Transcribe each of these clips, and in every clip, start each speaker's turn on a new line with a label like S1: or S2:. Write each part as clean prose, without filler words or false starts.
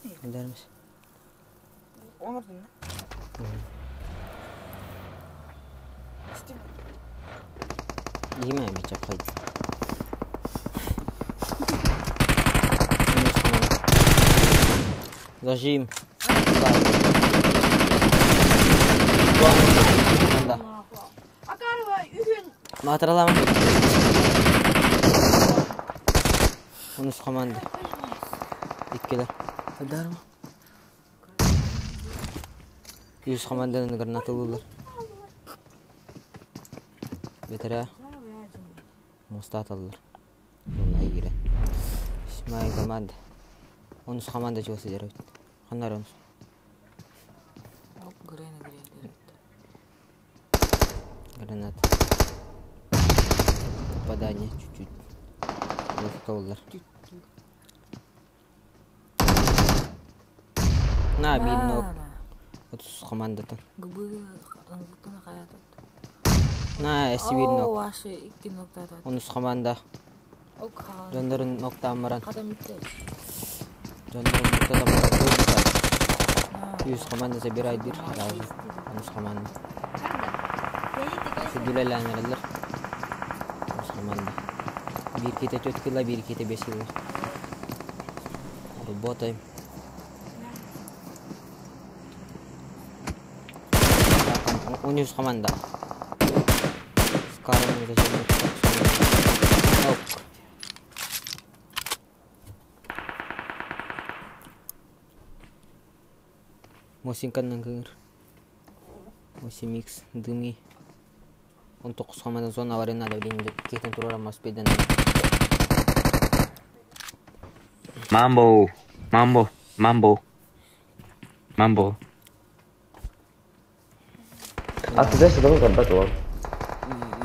S1: Gider misin?
S2: Onur dinle.
S1: Yemeyecek haydi. Zajim.
S2: Akarva ühün.
S1: Matralama. Unus komanda. İkkiler. Kadar mı? 100 komandanın granat alırlar. Beter ha. Mustat alırlar. Bunlar gire. İsmail komanda. Unus komanda juga sejarah. Kanar unus. Granat. Попадание чуть-чуть. Вкололар. На, видно. Вот с командата. На, если видно. Он с команда. Донорun nokta amaran. Донорun nokta amaran. 100 komanda забирает bir. Он с команда. Gülelenlerler. Komanda. Bir kete 4 kilo, bir kete 5 kilo. Работаем. У них команда. Скаром зачем? Musimkan nanggur. Musim mix demi. Untuk komanda zona warin ada di kita turun mas pedan.
S3: Mambo. Aku dah sedang kontak tuh.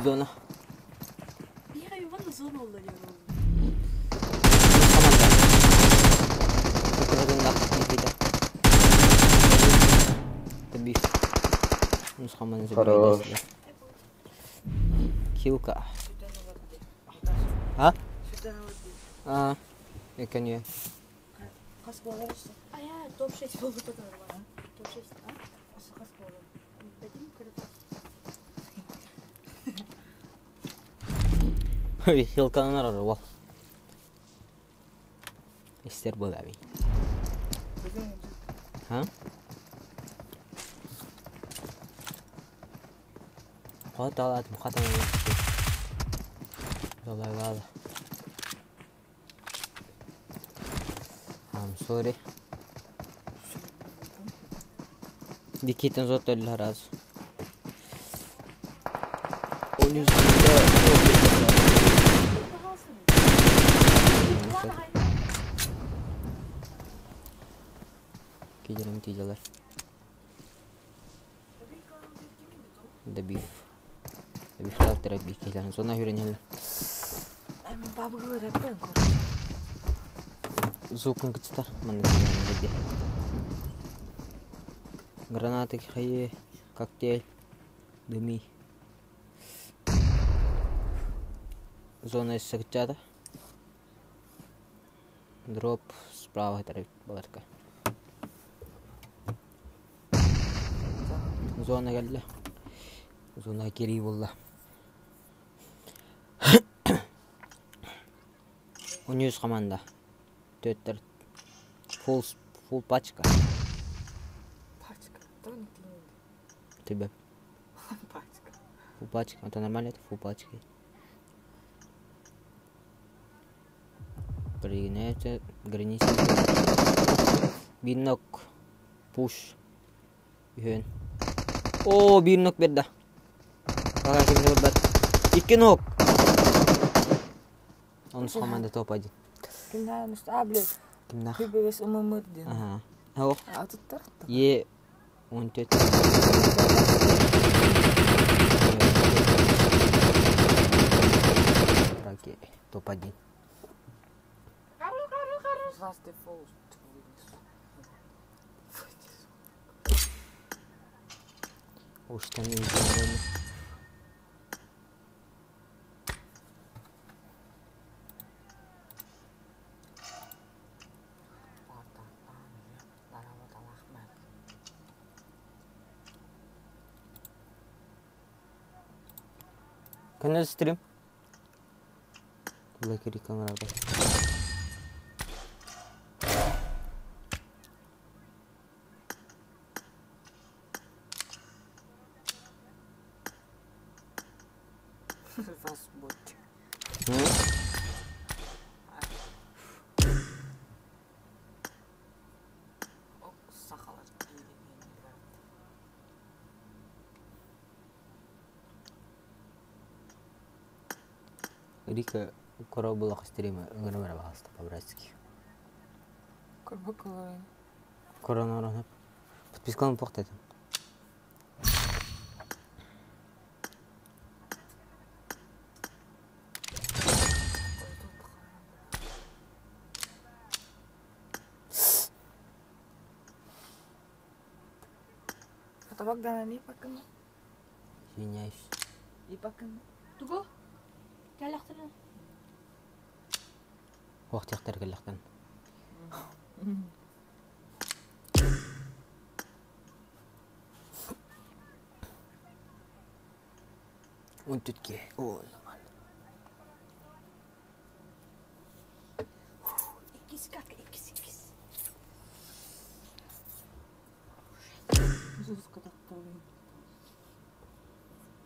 S1: Zona.
S2: Bir hayvan da zor olur ya.
S1: Komanda. Kita nak kita. Tapi. Mus komanda sebenarnya. Килка. А? Яка ні.
S2: А я топ-6 был потом. Топ-6, а? Хаскова. Дадим
S1: Ой, Хилканы арар, Истер бол abi. Ha? Qatalat muqaddam. Dolaylı. I'm sorry. Dikitin zotellar az. Onun Gidelim ticalar. The beef. The beef tak terabih kilan. Zona hürenya.
S2: Babu gue repel kok.
S1: Zukun kecil mana dia. Granat kayak коктейль demi. Zona sekejap. Drop sправа terabih balarka. Zona geldi. Zona geri valla. 100 komanda. 4 full пачка.
S2: Пачка. Да не ты.
S1: Тебе.
S2: Пачка.
S1: Full пачка. Это нормально, это full пачка. Принять границы. Бинок. Push. Yun. Oh, binok beda. Kakak kita berbat. Ikin hok. Он с командой топ-1.
S2: Кимда мустабле.
S1: Кимда?
S2: Хибес умамырдин.
S1: Ага. О.
S2: А тут так.
S1: Е. Он тет. Раки. Топ-1.
S2: Здрасте, фоус.
S1: Уж там не видно. Kanal stream. Black Eri kamerada.
S2: Fast boot. Сахалар.
S1: Рика кора была стрима, граммар баста по-братски.
S2: Корбакалар.
S1: Корона оранып. Подписканы тоқтатым.
S2: Табак да не пакын.
S1: Извиняюсь.
S2: И пакын. Туго? Калахтана.
S1: Уақыт яқтар келлақтан. Он түтке. О,
S2: Икис как икис. Жүз кадактар.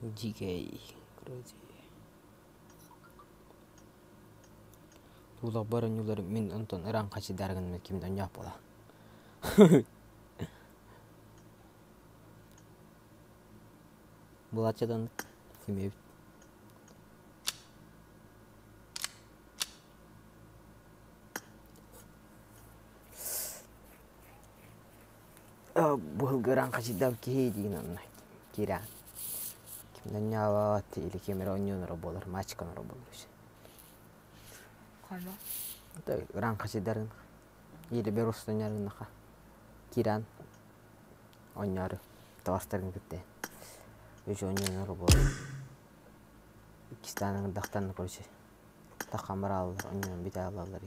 S1: дикей. Крузи. Тулақ барын юлар мен онтон ыран қачы дәргін кімден яп бола. Бұл ачадан кемейбіт. Бұл ыран қачы дәу кей деген онын киран. Кімден яп или кемер оньоныры болыр, мачканыры болыр.
S2: Қайма?
S1: Ыран қачы дәргін. Елі бер ұстан ярғыныға. Киран. Оньяры. Тавастарын күтті. Өші оньоныры болыр. İkistanın dağtan көрші. Тақамыр алылар, оньон бите алалар.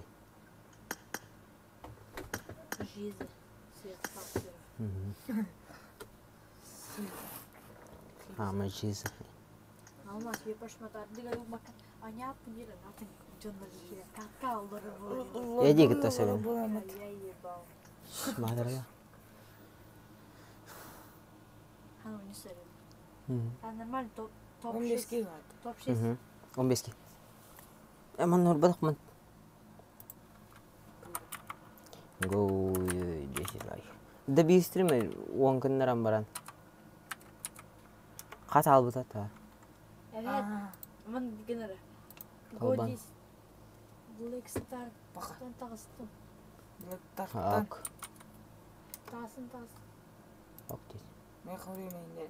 S2: Жиза. Свет фактор.
S1: Ама жиза.
S2: Алма себе пошматар. Дига юмака. Аня пунира нафин. Жонлары. Кака олары болыр.
S1: Еди гітті сөйлем.
S2: Я ебал.
S1: Мадырға.
S2: Хану не сөрем. А нормально топ 6. Топ 6.
S1: 15-ке. Әман нұр бадық мұн. Гоу, деші лай. Да бейістірме 10 күннерін баран. Қат албыт ата.
S2: Evet. Aman genere.
S1: Kalban.
S2: Godis. Black Star. Baktan tağыстım.
S1: Ақ.
S2: Tağısın.
S1: Ақ дейсі.
S2: Ben kavruyorum yine.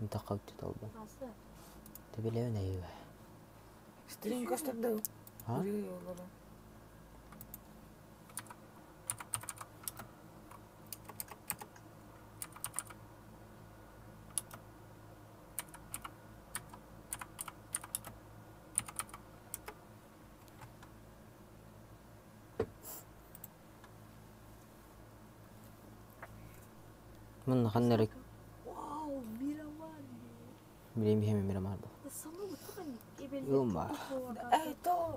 S1: Инта қауытты талбан.
S2: Tağısı.
S1: Тебелеуін әйі.
S2: Stream gösterdi.
S1: Ha?
S2: Buraya yolladım.
S1: Мұны қаннары
S2: Wow, Miramar.
S1: білемейме Мирамар бұл.
S2: Sana mı tıkan?
S1: Yılma.
S2: To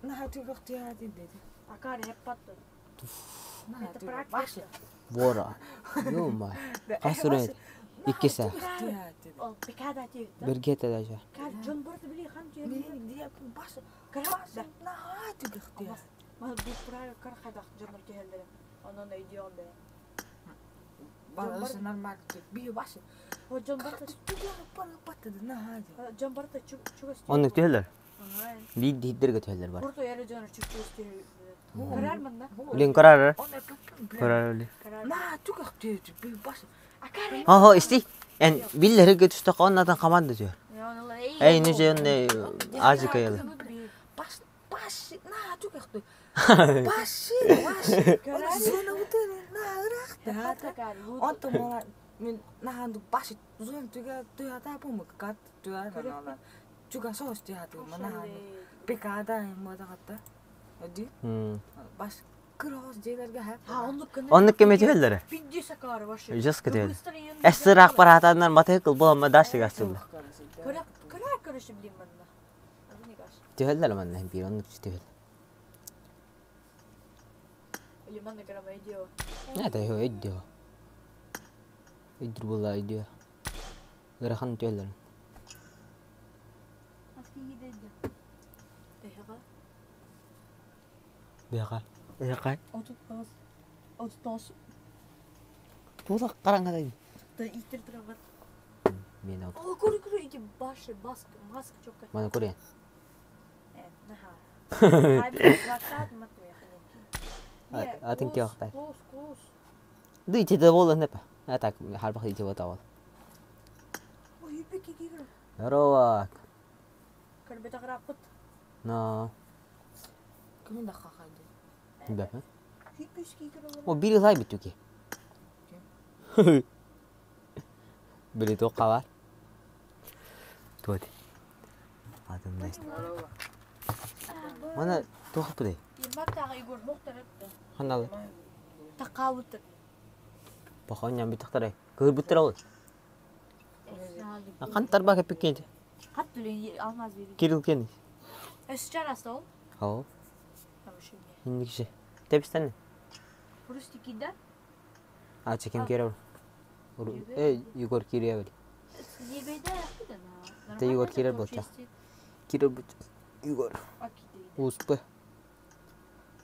S2: nahatı ihtiyacı dedi. Akar hep patladı. Это практика.
S1: Вора. Йома. Қасырын. Иккесі.
S2: Ол пекада дейді.
S1: Бірге тәдәжі.
S2: Кар Джон Борты біле хан жері. Диye bas. Karasa. Nahatı ihtiyacı. Mal bu pura kar xadak Джон Борты helleri. Onun ideal be.
S4: Bazı normal bir başı.
S2: O Джон Борты
S4: Tutuyor para patladı ne hadi.
S2: Джон Борты çok istiyor.
S1: Оны түхелер.
S2: Ага.
S1: Дейддерге түхелер бар.
S2: Борто yarı Джон çok istiyor. Karar mı da?
S1: Өлен көрәрі.
S4: Ona kapın.
S1: Көрәр өлі.
S2: Karar.
S4: Na tutuyor bir başı.
S2: Akar.
S1: Ха, істей. Ән, білдері түсті қауыннадан қаманды түр.
S2: Ya onlar iyi.
S1: Әй, нүже өнде ажы кайылы.
S4: Başı na tutuyor. Başı.
S2: Karar.
S4: Zona utanı na ırak.
S2: Hatta kar.
S4: Onto mola min na handu başı zona tuya da bu mu kat tuya na. Juga sos tuya tu mana handu. Pekada moda katta. Hadi. Baş cross jelerge hep.
S2: Ha onluk kını.
S1: Онлық кеме түхелері.
S2: Video sakarı başı.
S1: Жас кетеді. Әсір ақпар атандар мата қыл болама дашты қастылды.
S2: Karak короче, блин, манна. ಅದು ನಿಗಾಶ್.
S1: Тюхелдер манна хим пирон тюхел.
S2: Или манна карама идео.
S1: Näitä ei ole idea. Idea idea. Gerakan tühелдер.
S2: Аски идеде. Тэхэга.
S1: Бяга. Бяга.
S2: Отутос.
S1: Тула караңгада.
S2: Та итер трава.
S1: Мен ал.
S2: О, көрү иди башы маск чокка.
S1: Мана көрөйүн.
S2: Наха. Хайб ватат матмы ханеки.
S1: Атын ке вактай.
S2: Клоус.
S1: Да ите да болду непа. А так харбах ите вот.
S2: Ой, пеки гигра.
S1: Здорово.
S2: Карбета граппот.
S1: На.
S4: Кімін да қақайды?
S1: Да.
S2: Хипписки гигра.
S1: О, бири лай битүки. Бири тоққа бар. Тоди. Адам найс. Мана тоқып бide.
S2: Имактага игор мохтарапты.
S1: Ханал.
S2: Такаутты.
S1: Бахан ням битактарай. Көр буттар ал. Кантар бага пекенде.
S2: Хаттулин алмаз бери.
S1: Кирил кен.
S2: Сейчас стол.
S1: Ау.
S2: Хорошо.
S1: Индикше. Тепстен.
S2: Пурустикида.
S1: А чекем керев. Егор Кирев.
S2: Небеда куда?
S1: Да Егор Кирев был ча. Кирев был. Егор. Успе.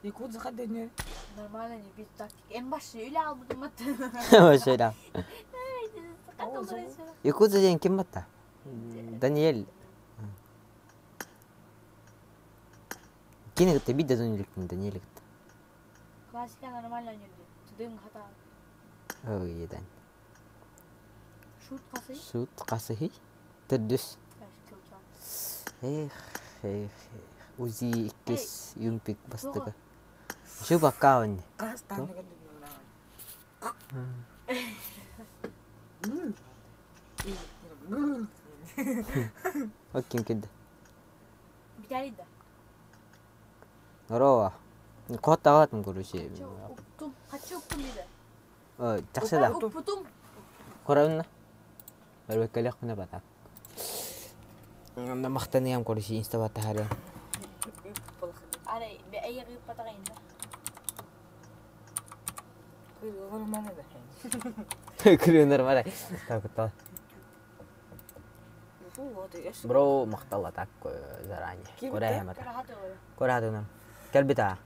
S4: Якут заходи не.
S2: Нормально не без тактики. Эн башы үйле албыдым мат.
S1: Вообще да. Якут за день кем мата? Даниэль. Кине ты бидда донеликтин Даниэль.
S2: Классика нормально не люди. Тудым хата.
S1: Ой, едан.
S2: Шут касы.
S1: Сут касыхи. Тедүс. Эх. Узи иккес юмпик бастыга. Шу баккаан.
S4: Қас таныға
S1: Окей, кид.
S2: Биталида.
S1: Здорово. Кот аватым короче.
S2: Уктум. Хочу уктум биде.
S1: Жақсы да.
S2: Уктум.
S1: Көрәүннә. Бәрбәкәлек менә бата. Анда мактаныям короче инста бата хәле.
S2: Аре, бе айгы патагайында.
S4: Күйгір мәне да.
S1: Күрү нормально. Так та.
S4: Вот и
S1: Бро мактала так заранее. Көрәйем ата.
S2: Карахаты ора.
S1: Көрәдүнәм. Кел бита.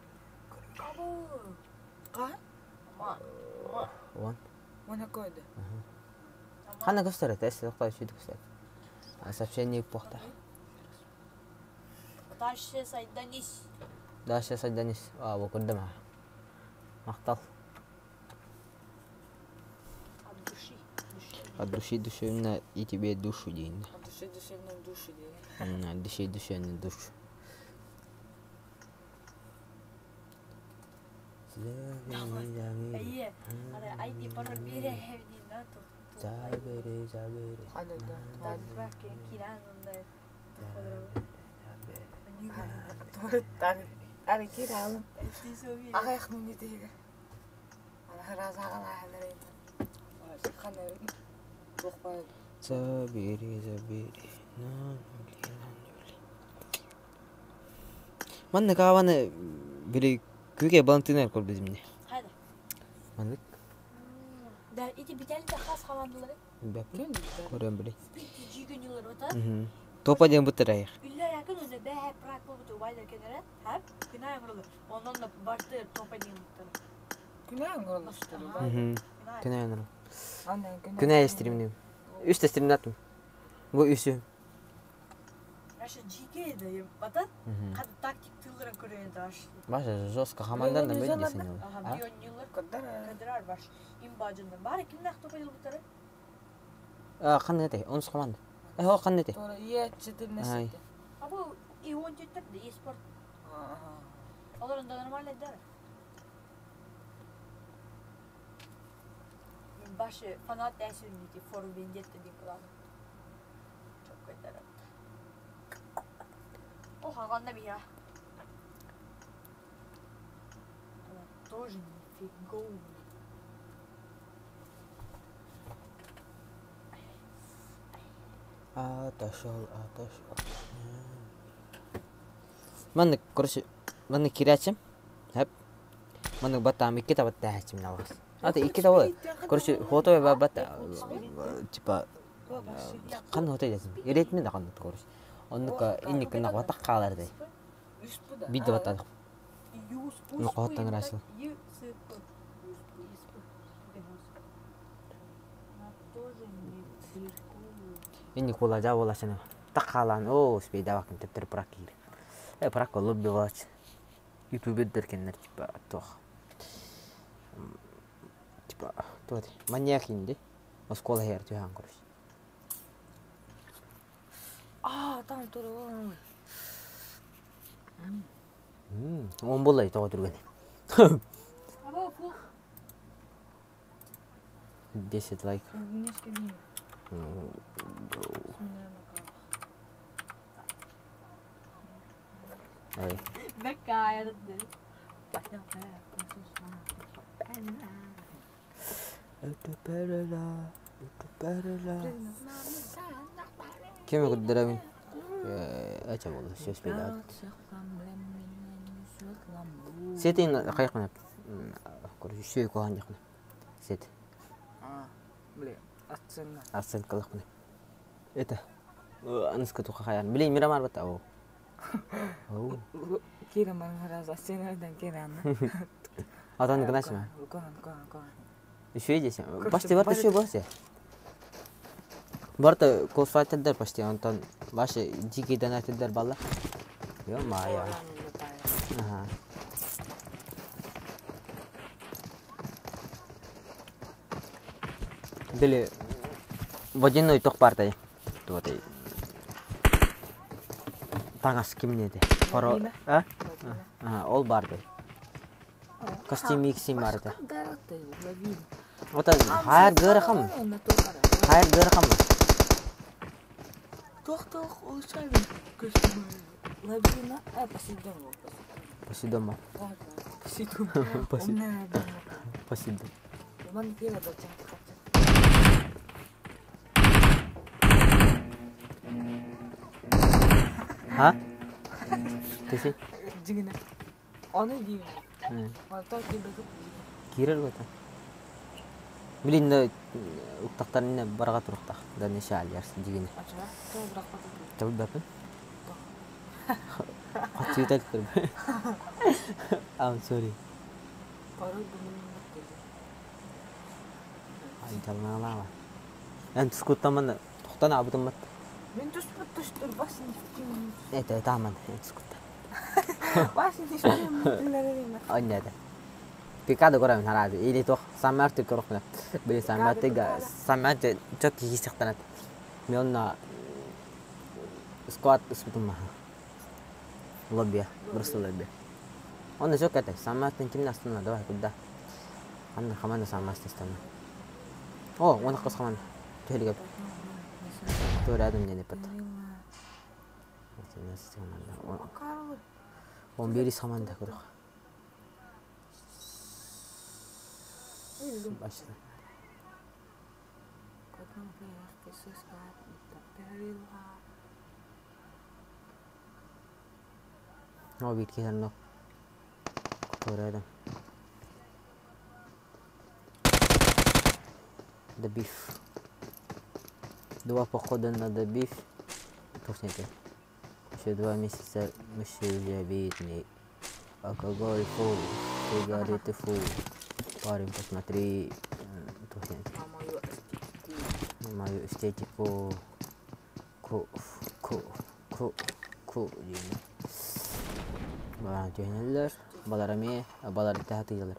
S2: Абу.
S4: Қа?
S1: Вон.
S4: Мана койды.
S1: Хана gösterет, эссе токтай шүйдүк gösterет. Сообщение похта.
S2: Дальше сайданис.
S1: Дальше сайданис. Бу көрдөм. Мактал. От души душевно и тебе душу день.
S4: Души на душу день.
S1: Души на душу.
S2: Ие. Аре, айди парол бире хевди нату.
S1: Забери.
S4: Хады да.
S2: Баке киран ондай.
S4: Аре кир алым.
S2: Эстисови.
S4: Ағаяқның не дейгі. Раз ағала әлірейді. Қаны жоқпайды.
S1: Забери. Манны каваны били күге балантынар кол безимне.
S2: Хайда.
S1: Маннык.
S2: Да, иди биталида хас хавандылары.
S1: Бәп. Көрөм били.
S2: Жигөн жылар ота.
S1: Топа ден бутырайык.
S2: Үллер якын өзі бәе прак болбуты убайдар кедерет. Хәп, күнә яңырылы. Ондан да башты топа ден буттары.
S4: Күнәң ғылыштыры.
S1: Күнә янырым.
S4: Андай
S1: Күнә стримнем. Үсті стримнатым. Бу үсү.
S2: Ашы жиге еді, батат. Қады тактик тылдырын көреді аш.
S1: Баша жестко хамандан да бөйдесін
S2: Ага,
S1: ол.
S2: миллион жылар
S4: Кыдыр.
S2: кадырар баш. Им бажындан. Бары кімнақ топа дел буттары?
S1: Қан нете, онсыз команда. О, қан нете.
S4: Тора е 14
S2: Абу и он жеттерді, и спорт. Оларында нормально дәрі. Мен башы фанат дәсін дейді, форум вендетті дейін қылады. Çok көйдәрі. О, қалғанда бір я. Она тоже нифиговый.
S1: Аташ. Мен короче, мен кирячим. Хеп. Мен бата ми кита бата хачим навас. Ата икита ой. Короче, фото бата типа қан фото жазым. Иретмен да қан короче. Оннука инник на бата каларды. Видео бата. Ну котан расыл. Ini kula Jawa lah sana. Takalan oh sepeda wakin tep terprakir. Prak kalau lebih watch YouTube derkenler tiba tuh. Tiba tuh deh. Manyak ini sekolah her tuh yang kurus.
S4: Tahu turun.
S1: Ngombol lah itu turun. This is like. كم يقول درامين أجا والله شو سبيدات سيتين قيقنا كل شيء كوهان يقنا سيت
S4: Beli
S1: أحسن كلامنا إيه أنا سكتوا خيان بلي ميرا مار بتاعه
S4: kira merasa sini dan kira na.
S1: أظن كناش معه
S4: Kohan.
S1: شو يجي باشتي برضه شو باشتي برضه كوفا تقدر باشتي أنتن باش جي كده أنا تقدر بالله يوم ما يا بلي وجنو يتوق بارتاي توتي تانغاس كيمني دي فرو all بارتاي كاستيم ميكسي مارتا وطن هاير غير خم
S4: Toch hoe zijn we? Kusje maar. Labina pasti doma. Pasti doma.
S1: Pasti doma.
S4: Cuman kira baca.
S1: Hah? Tesi?
S4: Jingina. Onu di. Mantap di betul.
S1: Kira lu ta. Milin uktaktan barakat ruktak dan syal yars jigina. Tahu berapa? Cerita ter. I'm sorry.
S4: Baru benar.
S1: Ay kalma lama. Ant skuta man tuktan abu temat.
S4: Mintus putus terbas ni.
S1: Taman skuta.
S4: Basi ni sini.
S1: Anya dah. Picado agora na rádio. Ele tô samarte korokna. Beli samarte cok hisik tanat. Milna squat sebetul mah. Lebih bersul lebih. Onda cok kata samarte timnas tuna doa kuda. Anda kamana samarte tana. Oh, wana qas kamana. Tuhli gab. Tu radam ni pat. On biri samanda korok. Başla. No bit kita no. Korea the beef. Dua похода на the beef. Точнее. Еще 2 месяца мыши забитный. Алкоголь фул. Сигареты фул. Парень, посмотри, мою эстетику, баларами, балар тахтыйлар,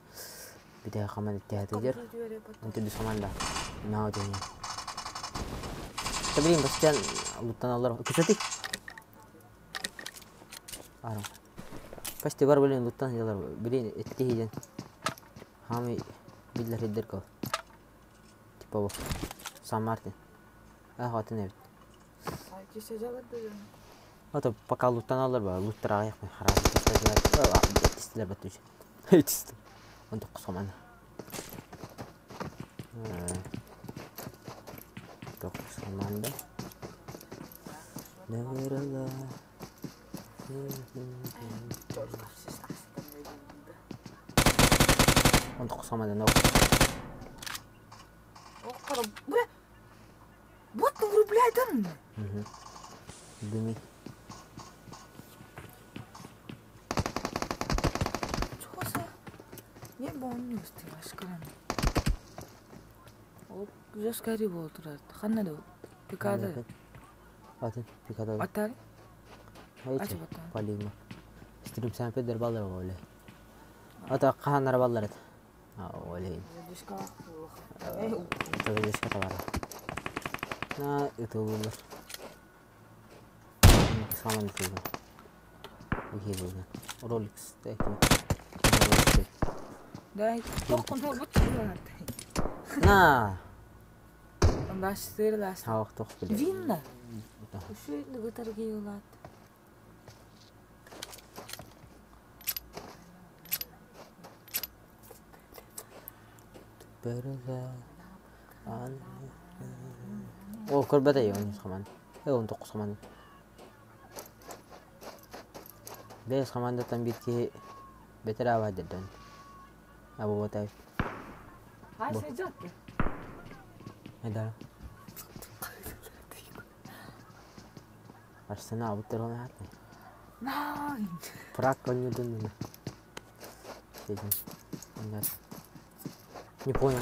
S1: бите хаман тахтыйлар, анты дус хаманда, нау дени. Табрин бастан луттан алар, кисати? Арам. Пасти бар билен луттан алар, билен эттихиден. Hami billah hiderko. Tipo bu. San Martin. Hatın evet.
S4: Kişi jalan dulu.
S1: Atau pakal lutan alır ba. Lutra ayak mı? Harap istiler. İstiler betul. İstiler. Untuk kesamana. Untuk kesamanda. Neverala. Untuk sama dan aku.
S4: Oh, kalau buat tunggu belajar.
S1: Demi.
S4: Çoğusa. Ne bonus diye aşkım. O güzel skari oldu da. Kanne de o. Pikada.
S1: Atın pikada.
S4: Atar.
S1: Hayır.
S4: Açık atar.
S1: Palima. Stream sampai derbalar oleh. Atau kahan derbalar itu. Oleh.
S4: Diska.
S1: Itu dia kata Nah itu benar. Sama itu. Begitu kan. Rolex itu.
S4: Dai, tokon hol butuh.
S1: Nah.
S4: Anlaştır last.
S1: Ha waktu beli.
S4: Vinna. Şu ne kadar giyiyorlar.
S1: Berza. Oh, korban ya ini saman. Untuk saman. Bes saman datang bitki better awal dan. Abu botai.
S4: Hay sıcak ya.
S1: Ada. Arsena abu terlalu hati.
S4: Nein.
S1: Prak konyu dulu. Jadi, enggak. Не понял.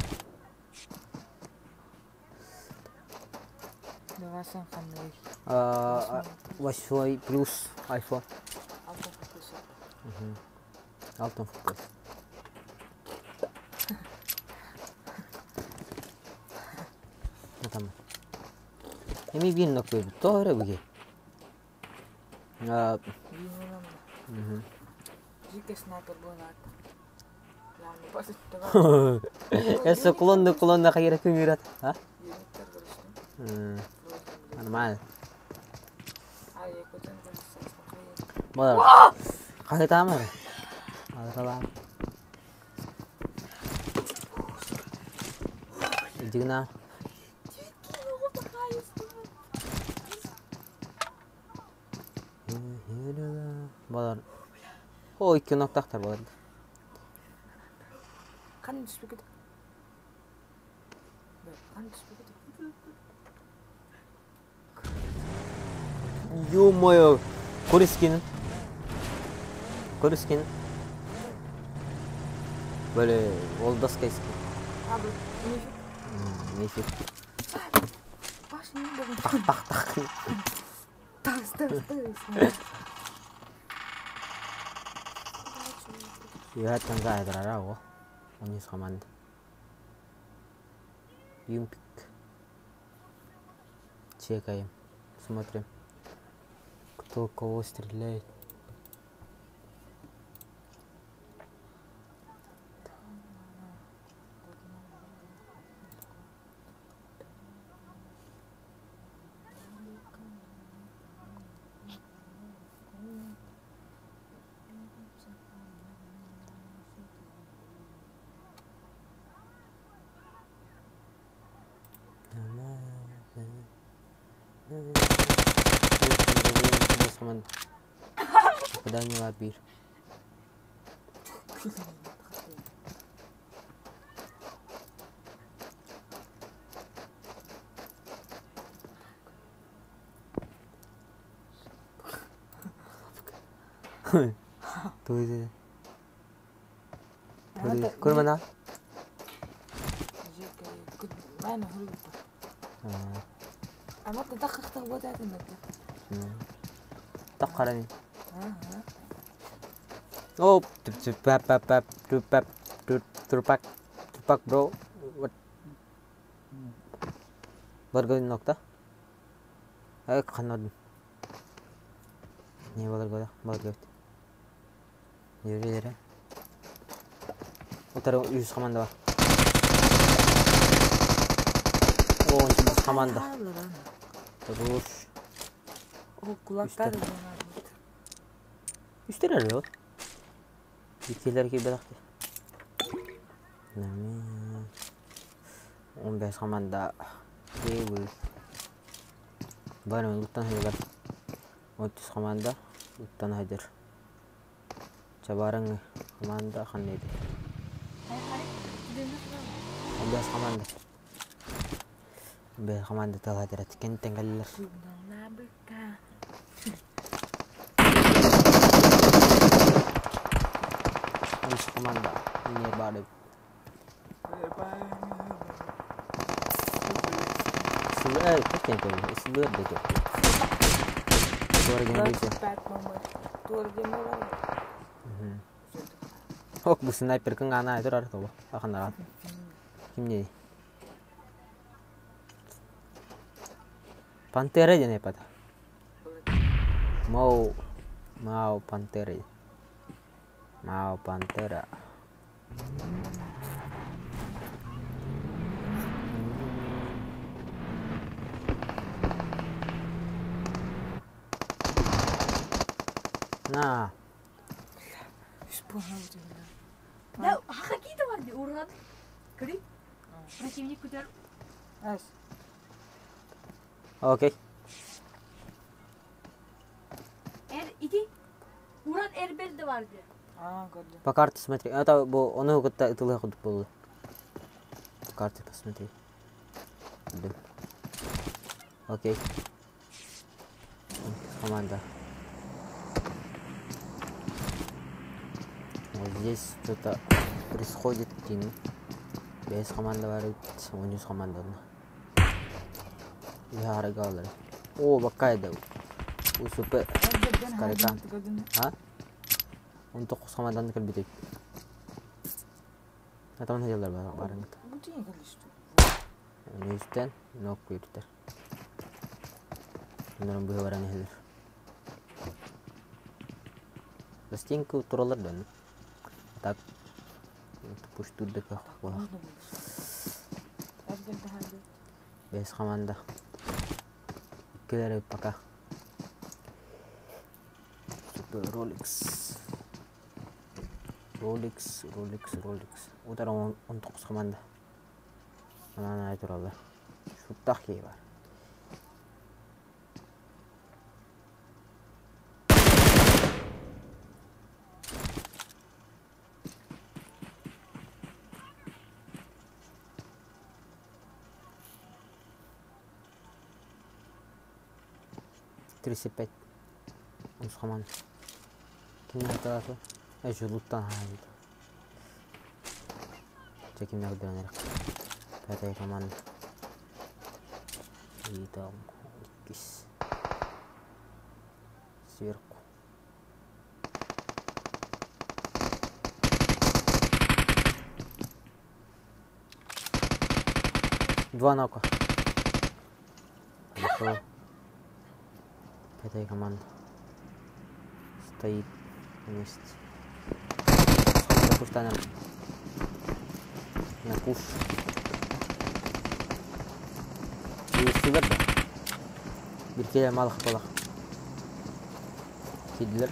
S4: Давай сам канал.
S1: 8 плюс iPhone.
S4: Altın fokusu.
S1: Altın fokus. Tamam. Ini bin nak begitu, toh ada begitu.
S4: Bilmiyorum da. Jika sniper bola. Yani basit de var.
S1: Eso kulon kaya kemirat. Hah?
S4: Yemekler karıştı.
S1: Normal.
S4: Ay ikutin ko sa sakay.
S1: Boleh. Kahit tama rin. Ada lah. Jadi na. Boleh. Oh, 2 nokta aktar boleh.
S4: Kan düştü gidi. Kan düştü gidi.
S1: Ё-моё. Корискин. Böyle oldaska skin.
S4: Abi
S1: Neyse.
S4: baş ne dedim.
S1: Tak.
S4: Tas.
S1: Я там гай драрау. Они с команд. Юмпик. Чекаем. Смотрим. Кто кого стреляет. Pedangnya labir. Tuh itu. Kau mana?
S4: Mana hulu. Ama tadakak buat apa nanti?
S1: Tak karani. Oh, tupak bro. Burger nokta. Ayo kanad. Ini burger. Yürü. O taraf 100 komanda var. Oh, 100 komanda. Terus.
S4: O kulaklar da
S1: Üstler arıyor. Bitkiler gibi bıraktı. 15 komanda. Baru lutan juga. Otis команда. Уттан хайдер. Чабарың команда ханнеди. Бес команда. Бес команда талайдыр. Кенттен келдилер. Бес команда. Не барды. Сылы, кеттен келді. Сылы деді. Ок, бұл снайпер кің ғана айтыр арты бұл. Ақындар атын. Кім не? Пантера ден епады. Мау пантера. Мау пантера. На.
S2: لا حكيت وردي وراد كري ركبني كتر
S1: Окей.
S2: иди وراد эрбелде vardı.
S4: Gördüm.
S1: По карте смотри. Это он куда тылы ходит было. По карте посмотри. Идем. Окей. Команда. Вот здесь что-то происходит. Без команды варит, унис команда. Я регал. О, бакайда. Супер. Карикан. А? Он только с командой кальбитит. Это он хотел добавить баранг. Ньюстен, но куиртер. Норм был баранг хилер. Растинку туралар дан. Так. Пусть тут дека хуа. Без команда. Кидали пока. Супер Rolex. Uдар он тоқс команда. Ананы айтыр алды. Шуттақ кей бар. Тридцать он с командой. Кімнен айтыраты? Жулуттан хайды. Чекимнен өдірінерік. Пятая команда. И там кис. Сверху. Два нока. Хорошо. Пятая команда. Стоит вместе. Пустанем. На куш. И сюда. Биркелер малых полах. Кидлер.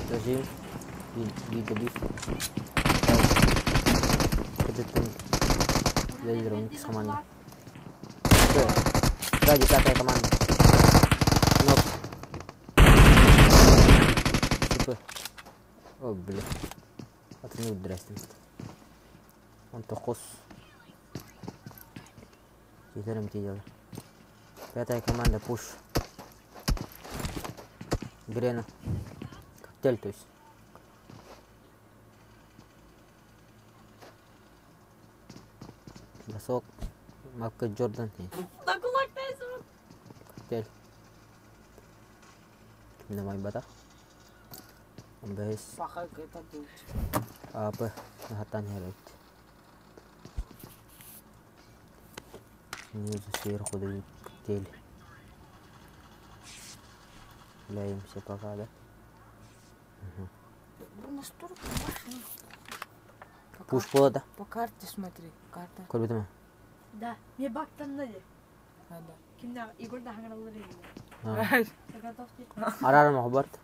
S1: Режим. Гигабит. Кедетен. Лейдер уник с командой. Сзади пятая команда. Нок. Супер. О, бля. Отрынуть здрасте. Он тохос. Кидлером кидел. Пятая команда пуш. Грена. Коктейль, то есть. Бросок. Мапка Джордан.
S2: Да кулактайсың.
S1: Коктейль. Кімді май бата? 15.
S4: Пока это тут.
S1: Apa? Nahatan heroit. Ini сверху дают коктейль. Ляемся пока, да?
S4: Настолько важно.
S1: Пуш пола, да?
S4: По карте смотри. Карта.
S1: Көрбеді ма?
S2: Да, не бактан да.
S4: Да.
S2: Kimden Igor da hangi alır yani.
S4: Ай.
S1: Арарым ақбард.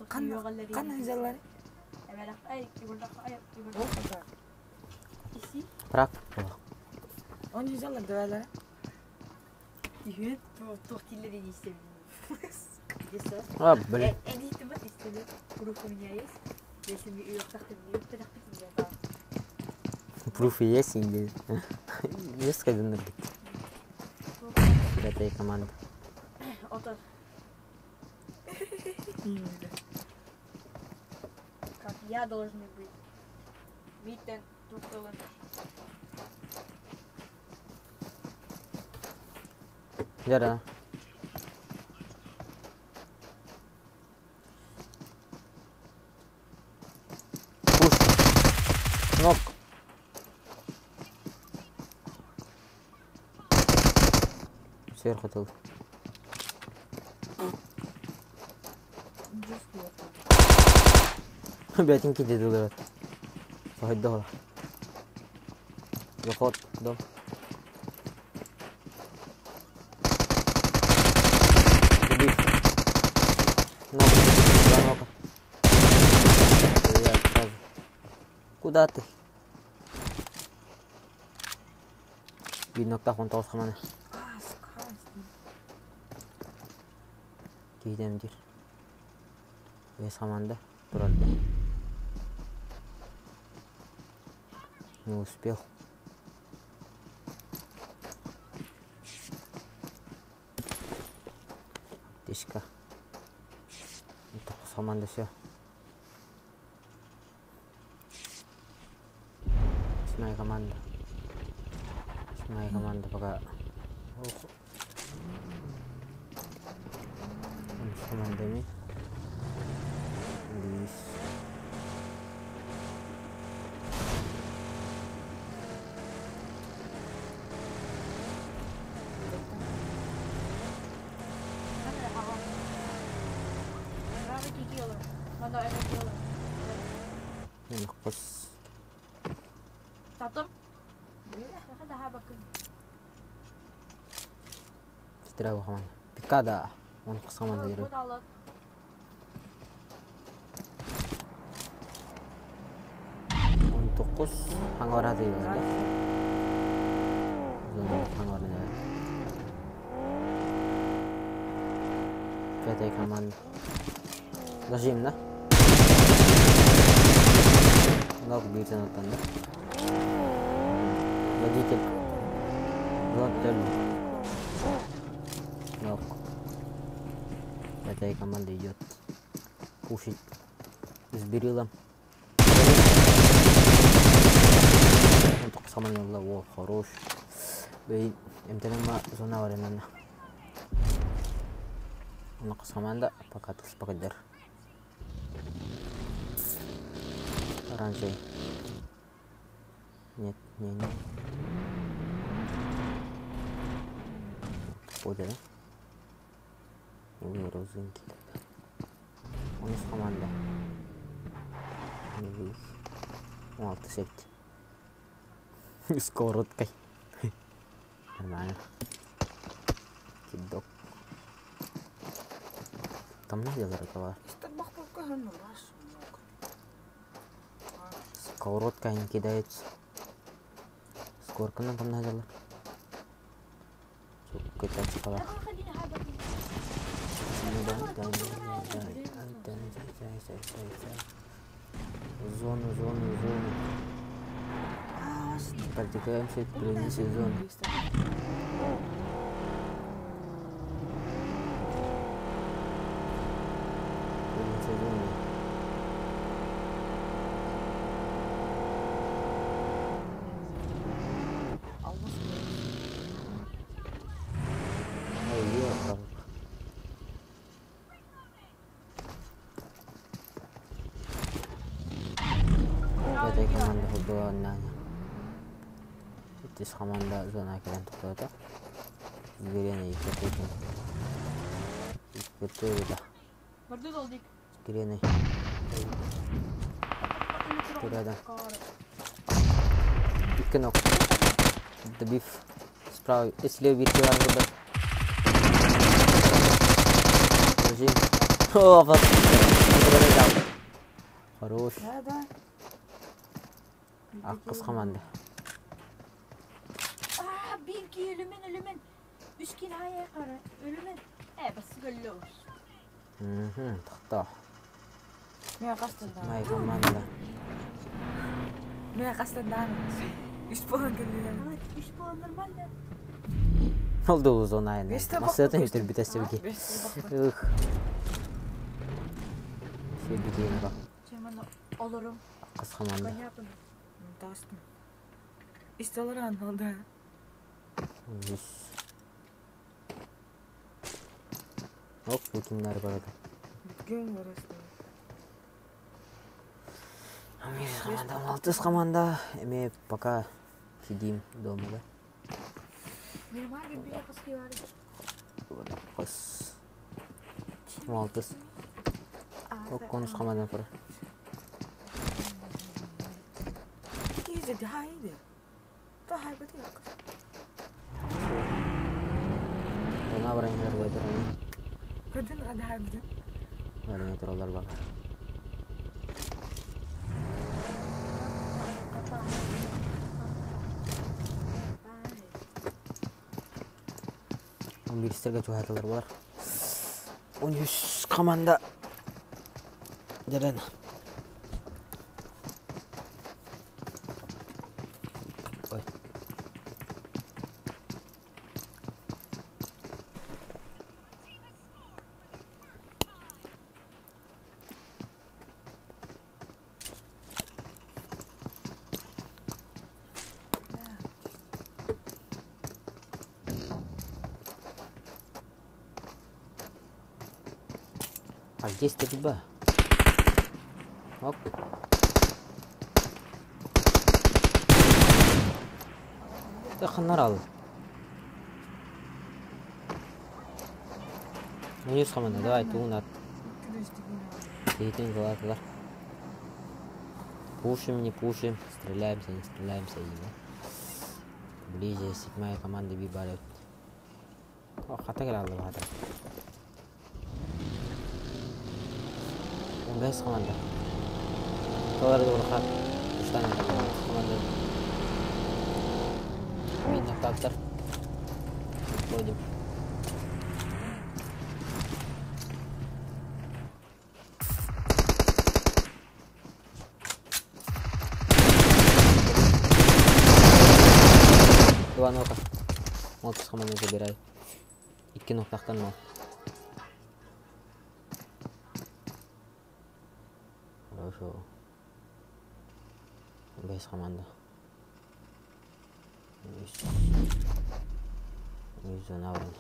S4: Қандай залар?
S1: Прак.
S4: Он не залар давайлар.
S2: Тихет, тортиллери не
S1: А, блин.
S2: Они там истили. Пруф у меня есть. Если мне ее так
S1: Пруфы есть, или... Есть когда-нибудь? Для этой команды.
S2: Отор. Как я должен быть. Митен, туфелен.
S1: Жара. Пуш. Нок. Сверху тыл. Бятинки деді олар. Сағайда ола. Заход, дом. Убив. Нок. Два нока. Я сразу. Куда ты? Bir nokta konta olsam Giydemdir. Ve samanda duraldı. Не успел. Тишка. Это саманда все. Моя команда. Моя команда пока. С командами. Лис. Nakpos.
S2: Tatom? Nakadahabag ko.
S1: Istirago ka man. Pikada. Manakos ka man dito. Untuk kus hangor hati ya. Hangor ya. Kita kaman. Lazim na. Nggak bisa nonton deh. Dikit. Nonton. Nok. Kita kaman dijut. Pushit. Изберилам. Untuk kesamaan Allah, wow, хорош. Baik, emtena ma zona warenana. Untuk kesamaan dah, pakai terus pakai jar. Orange. Нет, не. Udah. Ini rozинки. Он из команды. Не видишь. Вот, сеть. С короткой. Нормально. Кидок. Там надо зарыковать. Сковородка не кидается. Скорка нам там надо. Какая-то шкала. Зону. Продвигаемся к границе зоны. Граница зоны. Этой команда футбола Наня. Здесь команда зона килен тоқтады. Зверение икетекен. Икетеуді.
S2: Барды долдик.
S1: Зверение. Тирада. Икке нок. Добив. Справа. Слева битки var burada. Держи. О, вот. Хорош.
S2: Да.
S1: Аққыз команда.
S2: Bilgi, люмен. Üskün ayağa kara. Ölümün. Bası göllü olur.
S1: Тахта.
S4: Мен гастанда.
S1: Май команда.
S4: Мен гастанда. 3 puan geliyor.
S2: Evet, 3 puan normal de.
S1: Oldu uzun aynen.
S4: Beşte bak,
S1: Masada
S4: beşte.
S1: bir test bir ki.
S4: 5 bak.
S1: Şey bir diyelim bak.
S2: Cemal olurum.
S1: Kız komanda.
S2: Ben yapın.
S4: Dostum. İstiyorlar anladı.
S1: 100. Hop bu kimler bu arada?
S4: Gün orası.
S1: Амир команда, Малтыс команда. Эми пока сидим дома, да?
S2: Benim var gibi bir yapısı var.
S1: Кыз. Малтыс. Конус команда пора.
S4: İyice daha iyiydi. Daha iyi değil.
S1: Ona baranglar weather ini.
S4: Kadın ada hadi.
S1: Barangnya terlalu bak. Birisiyle çoğaltılar var. 100 komanda. Jalan. Oi. А здесь стрельба. Оп. Yakınlar aldı. Ну, команда, давай, тунат. Едем туда. Пушим, не пушим, стреляемся, не стреляемся. Ближе, 7-я команда бибарет. Хата geldi hadi. 15 komanda. Dolar doğru kat. 3 tane komanda. Minyak faktor. Koydum. Dua noka. Multis komanda забирай. 2 noktadan mı? Хорошо. Без команда. Из навран.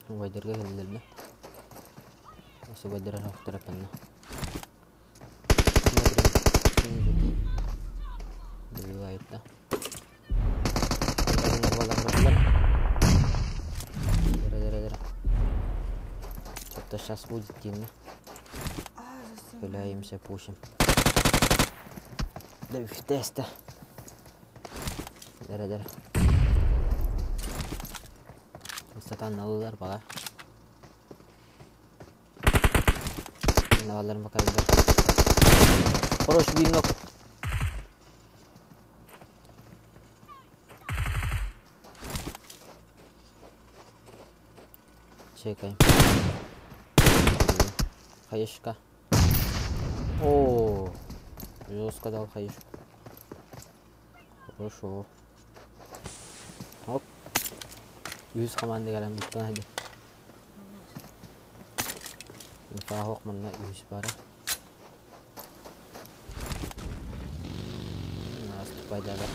S1: Вайдерге келдилме? Осы вайдерге автыраппын. Добивает, да? Что-то сейчас будет темно. Пыляемся, пушим. Добив теста. Дара. Satan alırlar bana. Ne alırım bakalım. Хорош винок. Чекаем. Хаешка. О, жестко дал хаешку. Хорошо. Оп. 100 komanda gelen bir tane hadi. Infah hok mana 100 para. Nas pada lah.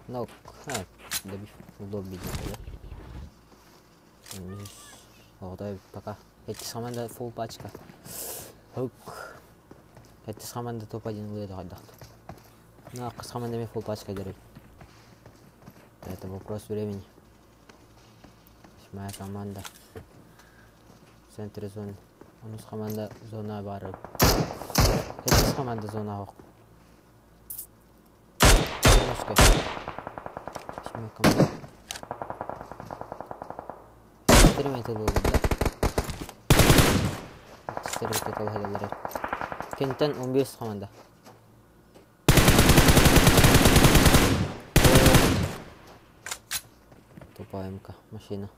S1: Nok, lebih lebih gitu ya. Ini, udah pakai. Etis komanda full пачка. Эти команда топ-1 выйдет отдохнуть. Ну, а с командами фул пачка дерет. Это вопрос времени. 8-я команда. В центре зоны. У нас команда зона барып. Эти команда зона ок. Окей. Şimdi bakalım. Эксперимент oldu da. Эксперимент oldu. Kentten 11 komanda. Тупая МК, машина.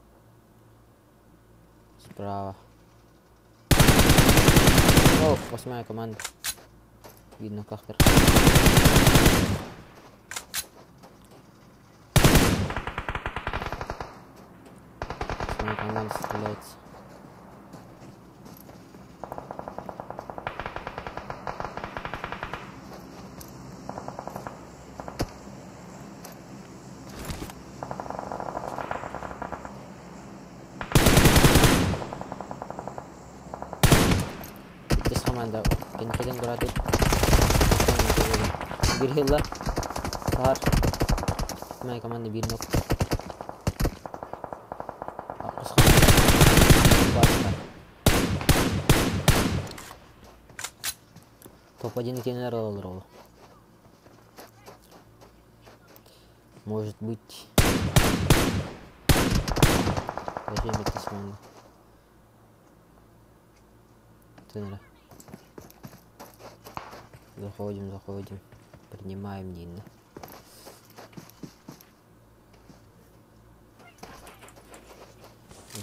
S1: Справа. О, 8-я команда. Видно как-то. 8-я команда стреляется. Команда кенкеден тұрады. Bir yılla var. Main команда bir nok. Топ 1 кенелер алыр ол. Может быть. Зачем это команда? Тенера. Заходим. Принимаем Нина.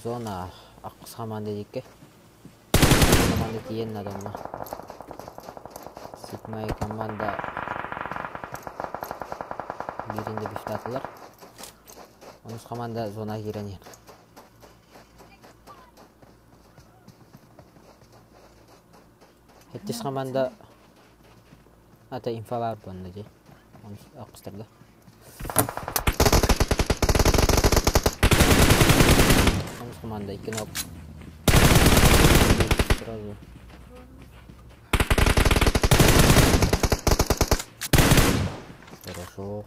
S1: Зона аққыз команда дейікке. Команда тиен адамға. Сетмай команда бірінде бифтатылар. Оныз команда зона керенен. Хеттес команда ата инфа бар бұнды де. Оны аққыстырды. Оныз команда 2 нок. Сразу. Хорошо.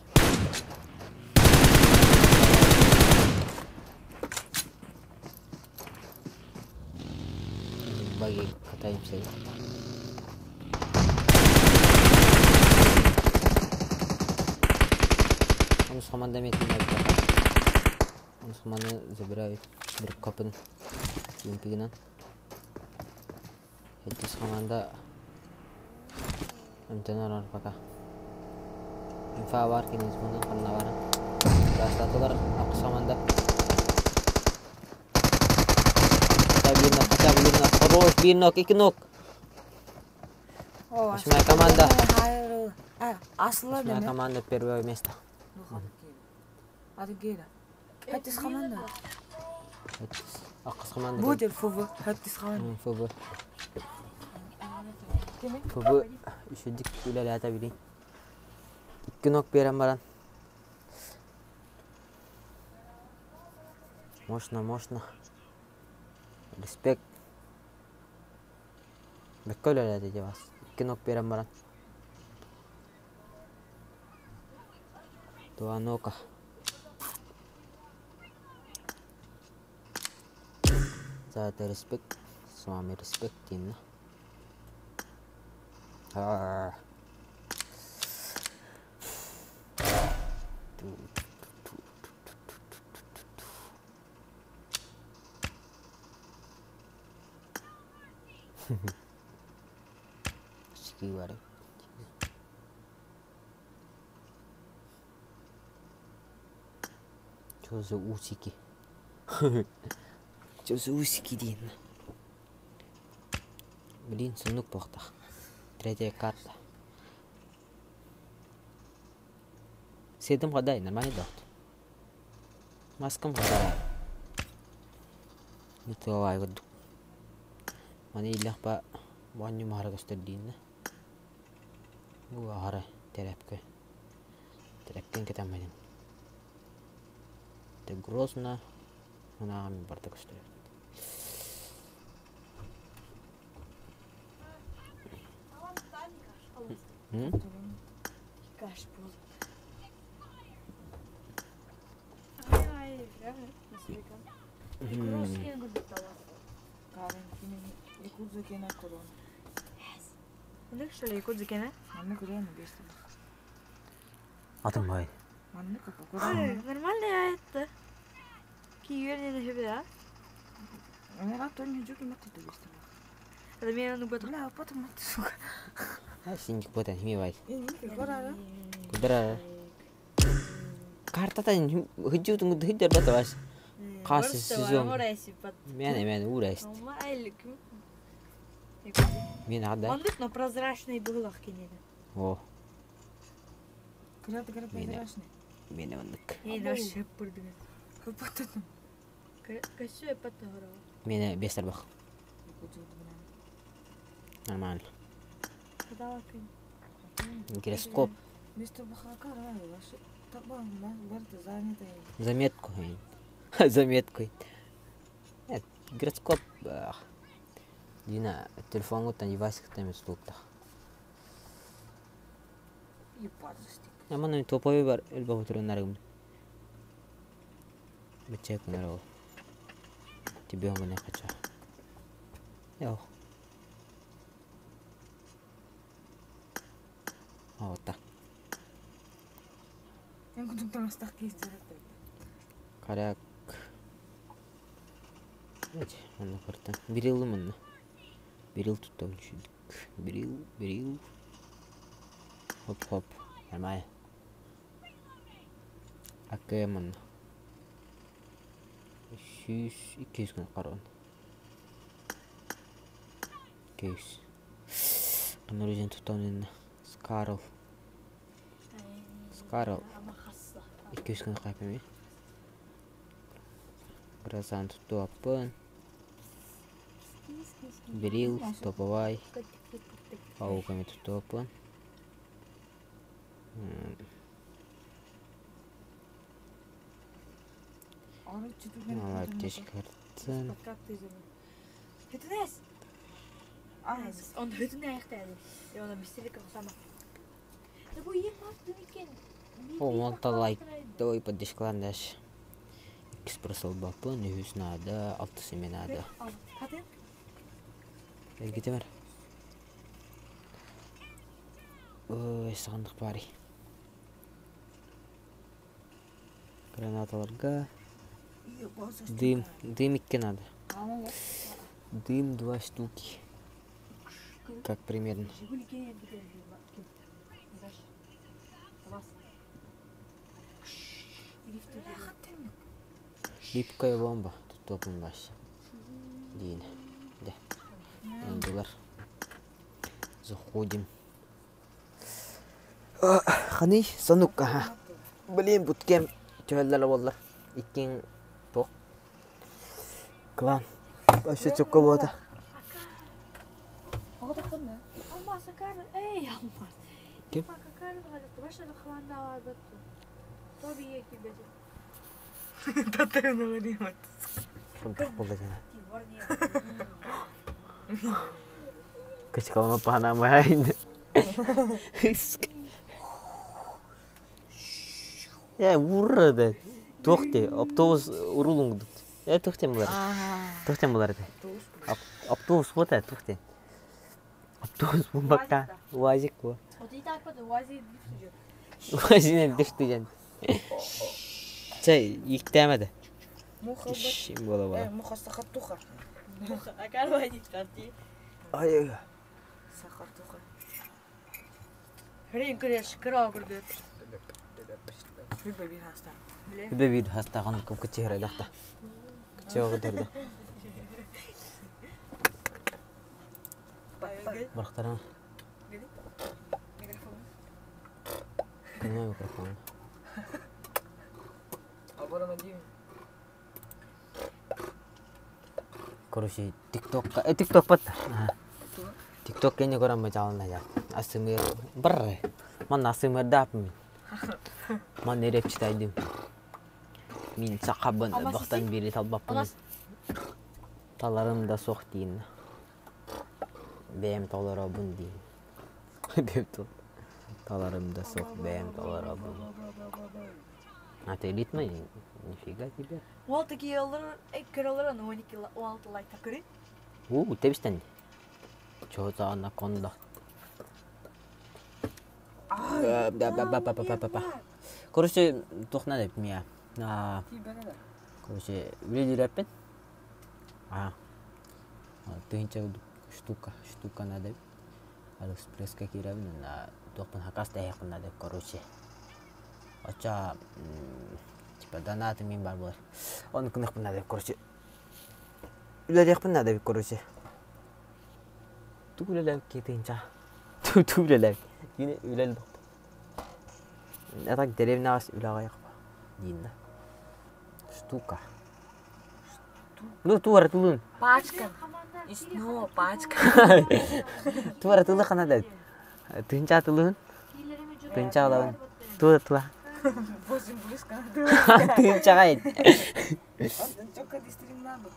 S1: Баги катаемся. Он с командами Он с командой забирает бір копын емпігінен. Хеттес команда МТН бар пока. Инфа бар кеніз мұндан қанына барын. Жастатылар аққыз команда. Хотя бы видно. Хорош, 1 нок, 2 нок. 8-я команда.
S4: Асылы
S1: 8-я команда первое место.
S4: Ады гейда. Хаттис команда.
S1: Аққыз команда.
S4: Будет ФВ. Хаттис команда.
S1: ФВ. ФВ үшідік үләлі ата білейін. 2 нок берем баран. Мощно. Респект. Бекке үләлі ата де бас. 2 нок берем баран. 2 нока. За это респект. С вами респект, Инна. Скивары. Что за усики? Что за усики, Дин? Блин, сундук похта. 3-я карта. Седім қадай, нормально доқты. Маскам қадай. Itu awal waduk. Mana ilah pak banyu mahar kastadina. Gua hara terapkan kita main. Te grozna mana kami bertakustad.
S2: Каш пол.
S4: Якудза кена корона.
S2: Легше ли якудза кена?
S4: Ами корона бесто.
S1: Атамай.
S4: Манны как
S2: Нормально я это. Киюрни на себя.
S4: Она то не жуки мати то бистер.
S2: Это меня ну буду.
S4: Бля, потом мати сука.
S1: Синдик ботан химивай.
S4: Гора.
S1: Кудара. Картатан хыжуутун хыжар батавас. Қасы сезон. Мен урайст. Мен ада.
S2: Мандык, но прозрачный был кинеди.
S1: О,
S4: Кырат прозрачный.
S1: мен мандык.
S2: Ей вообще пырдыгы.
S4: Потом.
S2: Качу патагора.
S1: Мен бестер бах. Нормально. Гироскоп.
S4: Мистер Бахакар, ваш табан, барты занято.
S1: Заметку. Заметку. Гироскоп. Дина телефонго тан девайсктан емес туупта.
S4: Ебарзыстик.
S1: Аман топовый бар элбагы турунарым. Бечек нароо. Тебе он не хочу. Яо. Вот так.
S4: Мен күндүктөн астак кездер.
S1: Карак. Эч, аны кыртан. Бирил мына. Бирил туттан чүдүк. Бирил. Хоп. Нормально. Акемон. 200 күн караган. 200. Канализен туттан Скарл. 200 күн кайпами. Гразан туттапын. Бирил, топовай. Пауками туттапын. Молодец, картин.
S2: Как ты зовут? Это Нес. Он хытын аяқтады. И он объяснили, как сама. Да бу ебать, ты мекен.
S1: О, лайк. Давай поддержкалан даш. Экспрессол бапын, 100 нада, 6 нада.
S2: Хатын?
S1: Элгите бар. Ой, сандык бари. Гранаталарга. Дым 2 надо. Дым 2 штуки. Как примерно. Липкая бомба. Тут топун баш. Дин. Да. Эндилар. Заходим. Хани санук. Блин, буткем. Чөлләр булды. Икин ток. Клан. Башы чөккө болды.
S2: Алма сакар. Эй, алма.
S1: Ким?
S2: Какая это? Ваша хванда вот. Тоби еки беде.
S4: Татар говорим.
S1: Шунтак болды жана. Кычкалма панамайын. Урады. Тохте, автобус урулуңду. Тохтем булар. Тохтем булар. Автобус вот это, тохте. Автобус бумбакта. Уазик bu.
S2: Вот и так вот уазик düşüyor.
S1: Уазине düştü. Çay yüklemedi.
S4: Муха.
S1: Şimdi bola.
S4: Муха сахартуха.
S2: А как вазик тарти?
S1: Ay.
S4: Сахартуха.
S2: Хрен креш, крау гурдет.
S4: Рыба винаста.
S1: Bir bir hasta kanı kapı çehre dakta. Çok derdi. Bıraktıran. Ne mikrofon?
S4: Abone olmayı.
S1: Короче, TikTok пата. TikTok kayaknya kurang berjalan aja. Asimir ber. Mana asimir dapmi. Mana rap çitaydım. Min sakabın baktan biri talbapınız. Talarım da sok deyin. Benim talara bun deyin. Benim talarım da sok benim talara bun. А ты ритма? Нифига тебе.
S2: Вот такие яллар, крыллар, но они кило, он лайк такры.
S1: Ты бистен. Чё за анаконда? Короче, тухна деп меня. Короче, влили рэпен. Тынча штука надо. Алиэкспресске киребин тухпан хакаста яқын надо, короче. Ача типа донаты мен бар болар. Оны кынықпын надо, короче. Влили яқпын надо, короче. Тулелеп кетинча. Тулелеп. Yine ülel bak. Ne tak derevine as ülaga yakpa. Yine. Штука. Ну туара тулун.
S4: Пачка. Ну, пачка.
S1: Туара тулы қана да. Тынча тулун. Тынча алауын. Туа.
S4: Восемь близко.
S1: Тынча гайд.
S4: Только дистрим надо.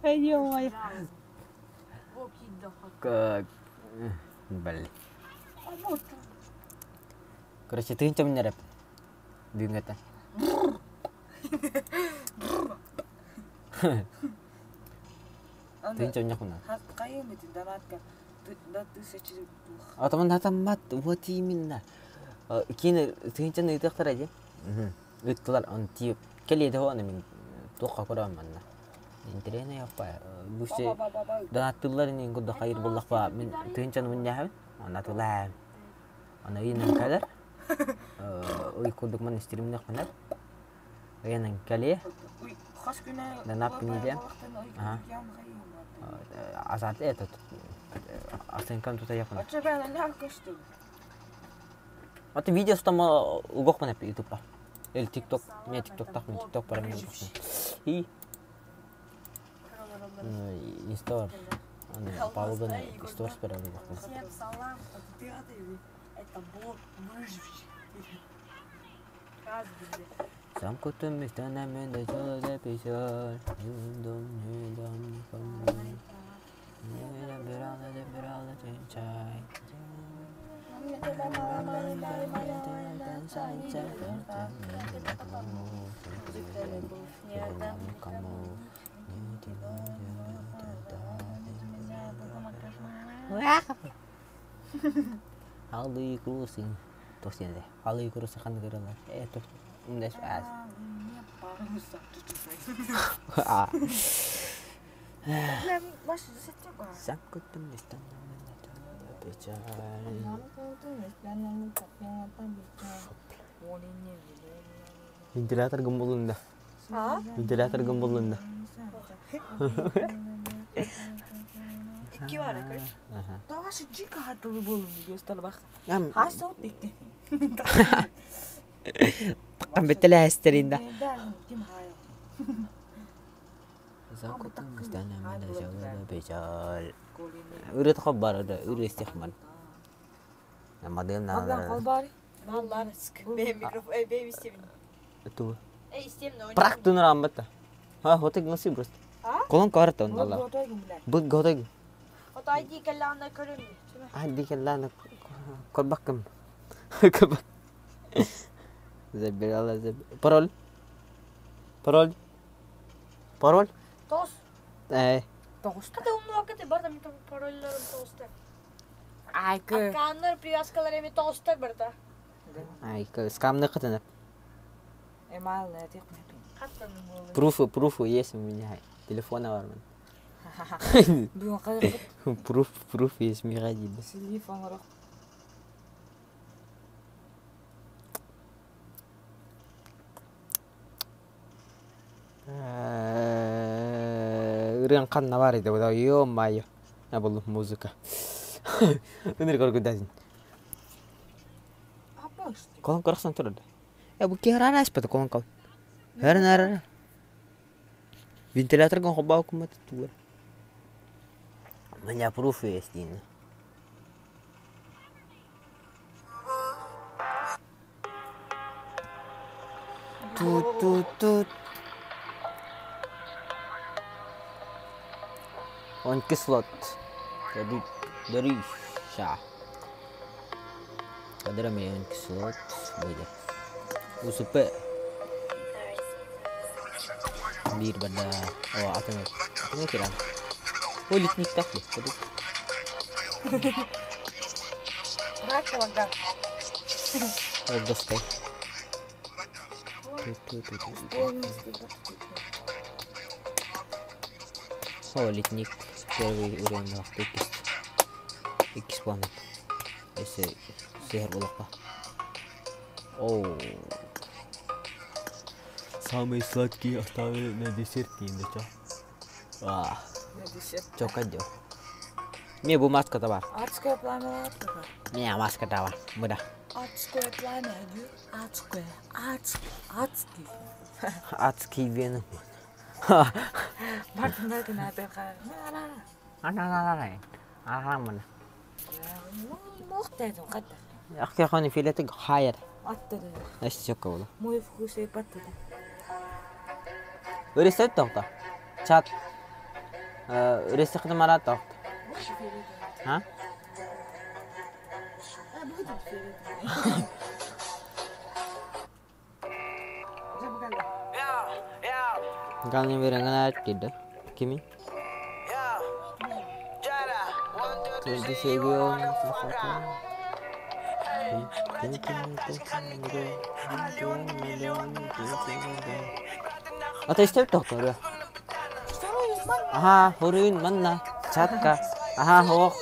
S1: Ай, ё-моё. Как блин. Короче, ты ничего не рэп. Бинг это. Ты ничего не хуна. А там надо мат, вот именно. Кин ты ничего не тахтар ади. Иттылар он тип. Келеде оны мен тоққа көремін. Интересно япа. Бүсе донаттылар нен күнде хайыр болдық ба. Мен тыгынчаны мен яхабын. Ана тулам. Ана үйінен кәлер. Ой күндік мен істерімдек мінер. Үйінен кәле. Донап бінеден. Азат этот. Астенкан тута япын. Аты видео стама угох мен ютубта. Или тикток. Мен тикток пара мен угох. И Истор. Палубан истор спереди.
S2: Всем салам, это блог выживший.
S1: Сам кутум истанамен да жоло да пишор. Юндом недом никому. Не бирала чай. Halıyı kurusun. Tosyan de. Halıyı kurusun kan görürler. Tos. Indes as. Sam kutum istan bicara. Ventilator gembulunda. Ventilator gembulunda.
S2: İki var ya.
S4: Daha şu cika hatırlı bulun göster bak.
S1: Am.
S4: Hasta bitti.
S1: Bakın betele hasterinde.
S4: Kim hayal?
S1: Sam kutum istan bicara. Üret khabar ada, üret istihmal. Model
S4: Ablam kal bari.
S2: Vallahi sık. Benim mikrofon, benim istemim.
S1: Tuh.
S2: İstemim de oynayayım.
S1: Prak tuh rambat. Ha, hotek nasib bros. Kolon kar tahun Allah. Bud gotek.
S2: O da ID kellanlar körün.
S1: Adi kellan kor bakam. Kabak. Zabir Allah zabir. Parol.
S2: Toz.
S4: Tosta.
S2: Hadi onun vakti barda mi parollarım toster.
S4: Ay kı.
S2: Kanlar priyaskalar emi toster barda.
S1: Ay ke scam ne katana.
S4: Emal ne tek mi?
S2: Katlanım.
S1: Proof yes minha. Telefona var men.
S4: Bugün kadar
S1: Proof yes mi gadi.
S4: telefon var.
S1: รื่องkan na bari daw yo mayo. Na bolu muzika. Bener kor kudasin.
S4: Apa işte?
S1: Kolon korsan tur. Ya bu kirana aspet kolon kau. Herna. Ventilator kan hoba aku mat tu. Manya proof yes din. Tut. Он кислот. Dari Syah. Kadang main kислот banyak. Usupe. Bir benda. Oh, apa ni kira? Oh, litnik tak deh.
S4: Bırak bakalım.
S1: Достай. О, летник. Первый уровень вақты 2 планет. Если сехр булаққа. Оу. Самый сладкий оставили на десерт деймін чо. Жоқ әдеу. Мен бұл маскада бар.
S4: Адское пламя атты.
S1: Мен маскада бар. Бұда.
S4: Адское пламя. Адское. Адский.
S1: Адский веном.
S4: Бартын атырға.
S1: Ана мына.
S4: Мұқтайдың қатты.
S1: Ақия қаны филетік хайыр.
S4: Аттыды.
S1: Әшті жоққа болу.
S4: Мой вкус и паттыды.
S1: Өресет тоқта. Чат. Өресі қыды марат тоқта. Ha? Galnya berengan tidak, Kimi? Jadi sebelum atau step tak tu? Aha, horuin mana? Chat kah? Aha, hok.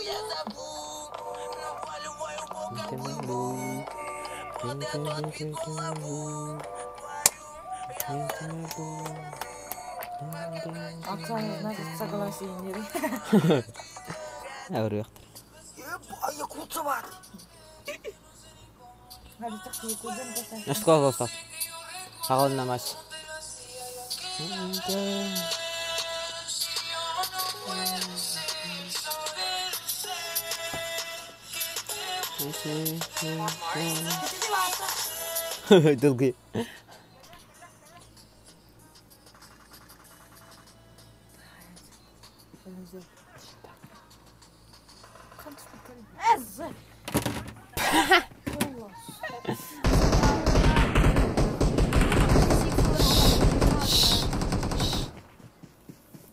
S4: Акцияны значит согласен.
S1: Я говорю.
S4: Я куцеват. Надо так не кудем поставить.
S1: Сколько осталось? Погода на матч. Долгий.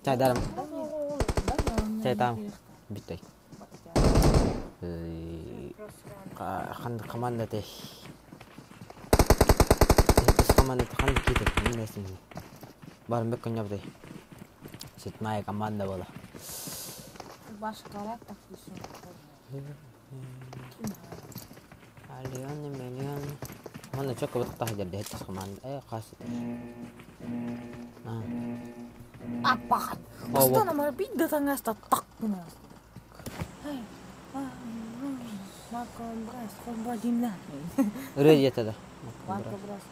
S1: Cai dalam. Cai tam. Bitai. Kan команда teh. Itu команда kan kita ini sini. Baru mereka nyampe. Sit mai команда bola.
S4: Başkalar takmışsın.
S1: Alien. Mana coba betah jadi atas команда. Kasih. Nah.
S4: Apa kan? Что нам обидно таңа так мына. Макабрас, хобадина.
S1: Реди это да.
S4: Макабрас,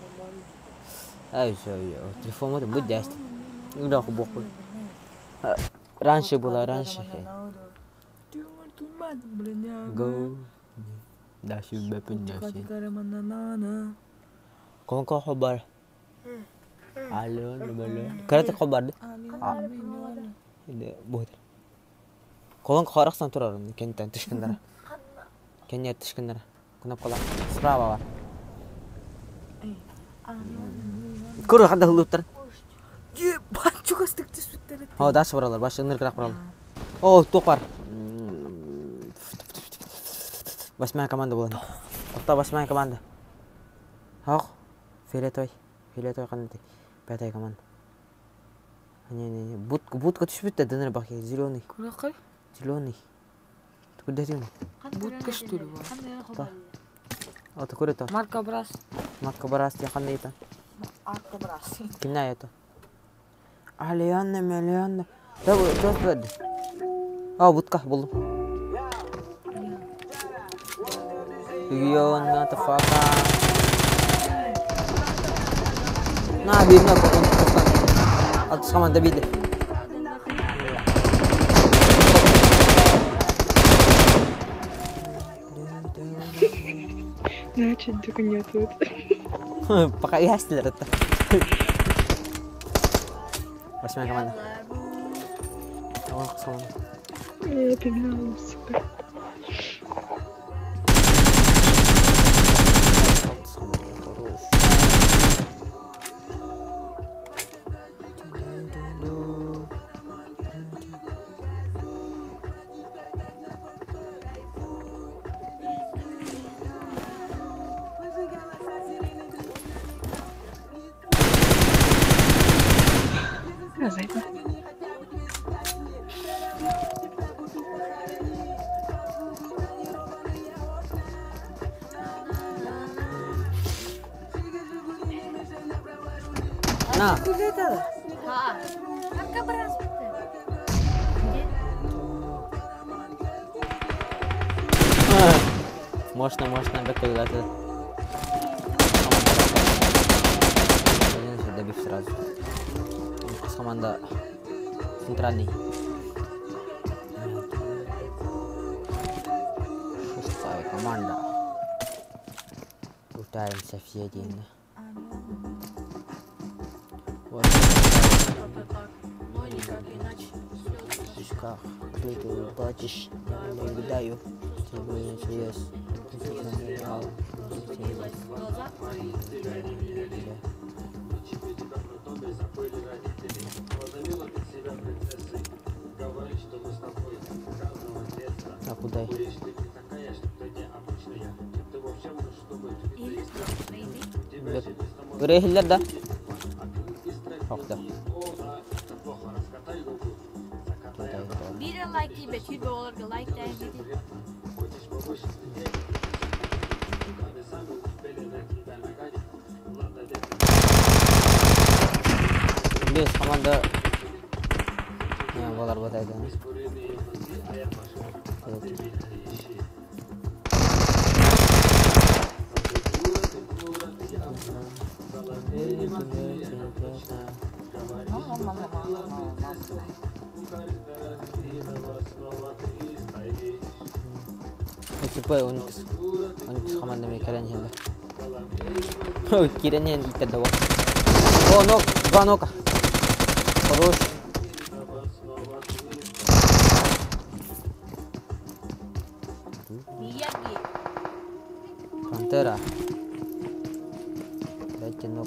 S1: Ай, всё, телефон это будет ясно. Уdah aku bokul. Раньше было, раньше. Go. Да, сюда подняси. Кого хабар? Алло, алло. Карата хабар да? Ini buat. Колон қарақсан тұрар, кенттен түшкіндері. Кенет түшкіндері. Күнап қола. Справа бар. Көрі қанда хылуыптар.
S4: Бачуға стікті сүттері.
S1: О, дашы бұралар, башы ұныр кірақ бұралар. О, тоқ бар. 8-я команда болады. Тоқта 8-я команда. Ақ, филетой қандай. 5-я команда. Не, будка түшпетті, дінір бақи, зеленый.
S4: Күрақай?
S1: Зеленый. Ты куда зеленый?
S4: Будка что ли бар?
S1: О, ты куда это?
S4: Маркабрас.
S1: Маркабрас, я қандай это?
S4: Маркабрас.
S1: Кімна это? Алианна. Да, что это? О, будка, болдым. Йона, тафака. На, беймна, потом. Атыс команда бейді.
S2: Значит, только нет вот.
S1: Пока ястелер это. 8-я команда. Ох, слава.
S2: Я пигнала, сука.
S1: На.
S2: Как образ?
S1: Можно, бэкай лазер. Добив сразу. Команда центральный. Шестая команда. Пытаемся все деньги. Вот.
S2: Ну никак иначе.
S1: Как ты платишь, я не даю. Тебе интерес. А куда? Рехлер, да? Ох, да.
S2: Biri like değil, Betül olur ki like değil.
S1: Без команда не болар батайды. Типа он командами кирanya. Oh, kiranya ikat doang. Oh, no, dua noka. Terus.
S2: Miyagi.
S1: Pantera. Legend.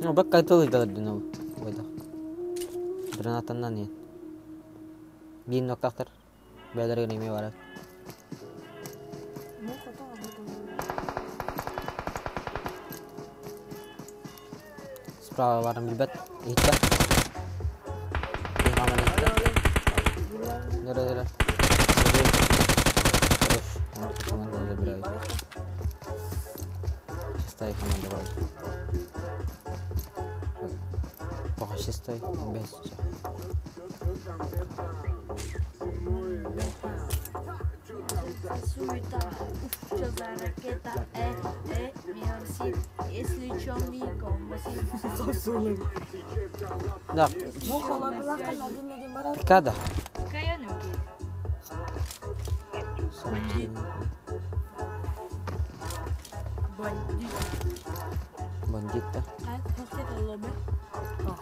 S1: No, bakka tuh itu dulu, betul. Granatan nani? Gino kakter, beda dari ini warak. Sprawa warna bibat, hitam. Ini kamar ini. Nera. Terus, mau cuman ada berapa? Stay kamar berapa? Шестой без.
S2: суета, что за ракета, мерси, если чёрненьком,
S4: Сосулы.
S1: Да.
S4: Муха лака-лака, один барат.
S1: Kada?
S2: Какая она? Бандит.
S1: Бандит да?
S2: Как это лобби?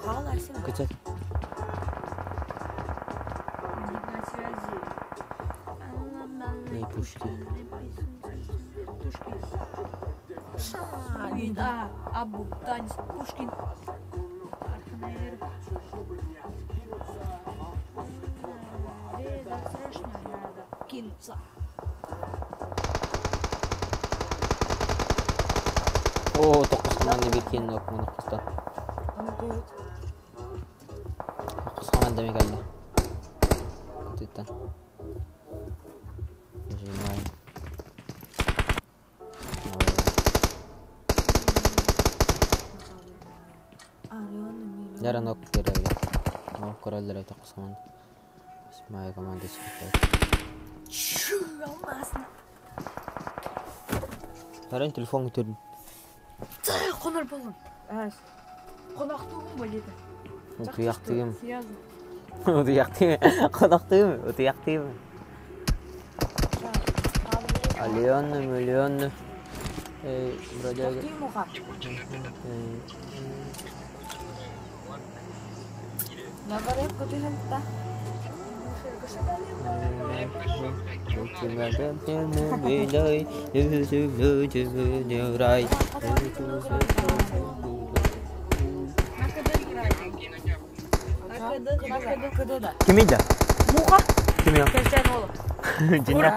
S4: Хала син.
S1: Качай.
S2: Бандит на связи.
S1: Не пушки.
S2: Пушкин. Абу, Танис, Пушкин. Страшно надо кинуться.
S1: О, тоққыз команда бекенін оқымын оқызды. Тоққыз команда мекалды. Күттіттен. Нажимаем. Яран оқ керегі. Оқ көрелдері тоққыз команда. Моя команда çıkıyor.
S2: Чу, алмасын.
S1: Таран телефон götürdüm.
S2: Қонар болын. Қонақтығым ба деді.
S1: Утуяқтығым.
S2: Серьезно.
S1: Утуяқтығым. Қонақтығым. Утуяқтығым. Миллионны. Бродяга.
S4: Муха. Нагареп көтөсөм
S1: Kim edi?
S2: Муха.
S1: Kim ya?
S2: Кәлчән олы.
S1: Jinna.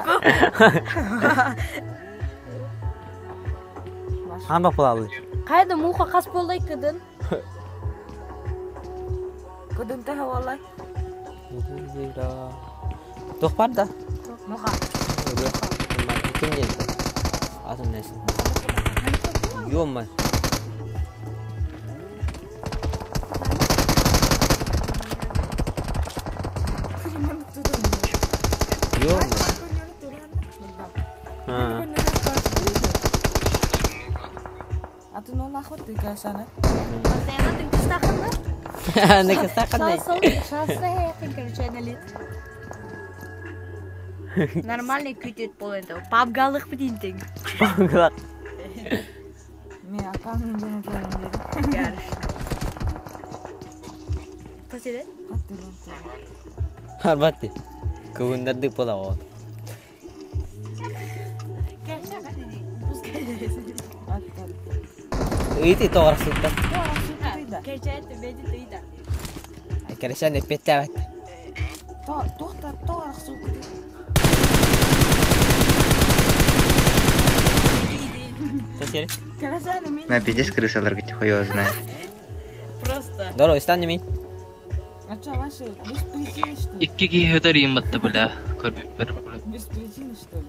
S1: Хан бапыл алды.
S2: Қайда муха қас болдай кыдын?
S4: көдөнтө хавалай.
S1: Тоқ бар да.
S4: Муха.
S1: Kim geldi? Adım nesin? Yoğun Yoğun mu?
S4: Atu nol akut tiga sana.
S2: Постоянно ты кыстақында?
S1: Ne kısa kadar.
S2: Шасы яқын кәлчән әлет. Нормальный күтет бол енді. Пабгалық бітін тең.
S1: Bangla.
S4: Мен акамның жана келгендери.
S2: Гарш. Посередин?
S1: Harbati. Kavundardı pola o. Itu torak sudah.
S2: Кәлчән бәді түйді.
S1: Keresen epet evet.
S4: Тоқтап, тоғақ су.
S1: Посери.
S4: Кересені мен.
S3: На пиздец крысалар где хуёво знает.
S2: Просто.
S1: Дорого станет мин.
S4: Ача ваши без причины что ли?
S3: Икки хөдөр юм батта була. Көрбүп бер.
S4: Без причины что ли?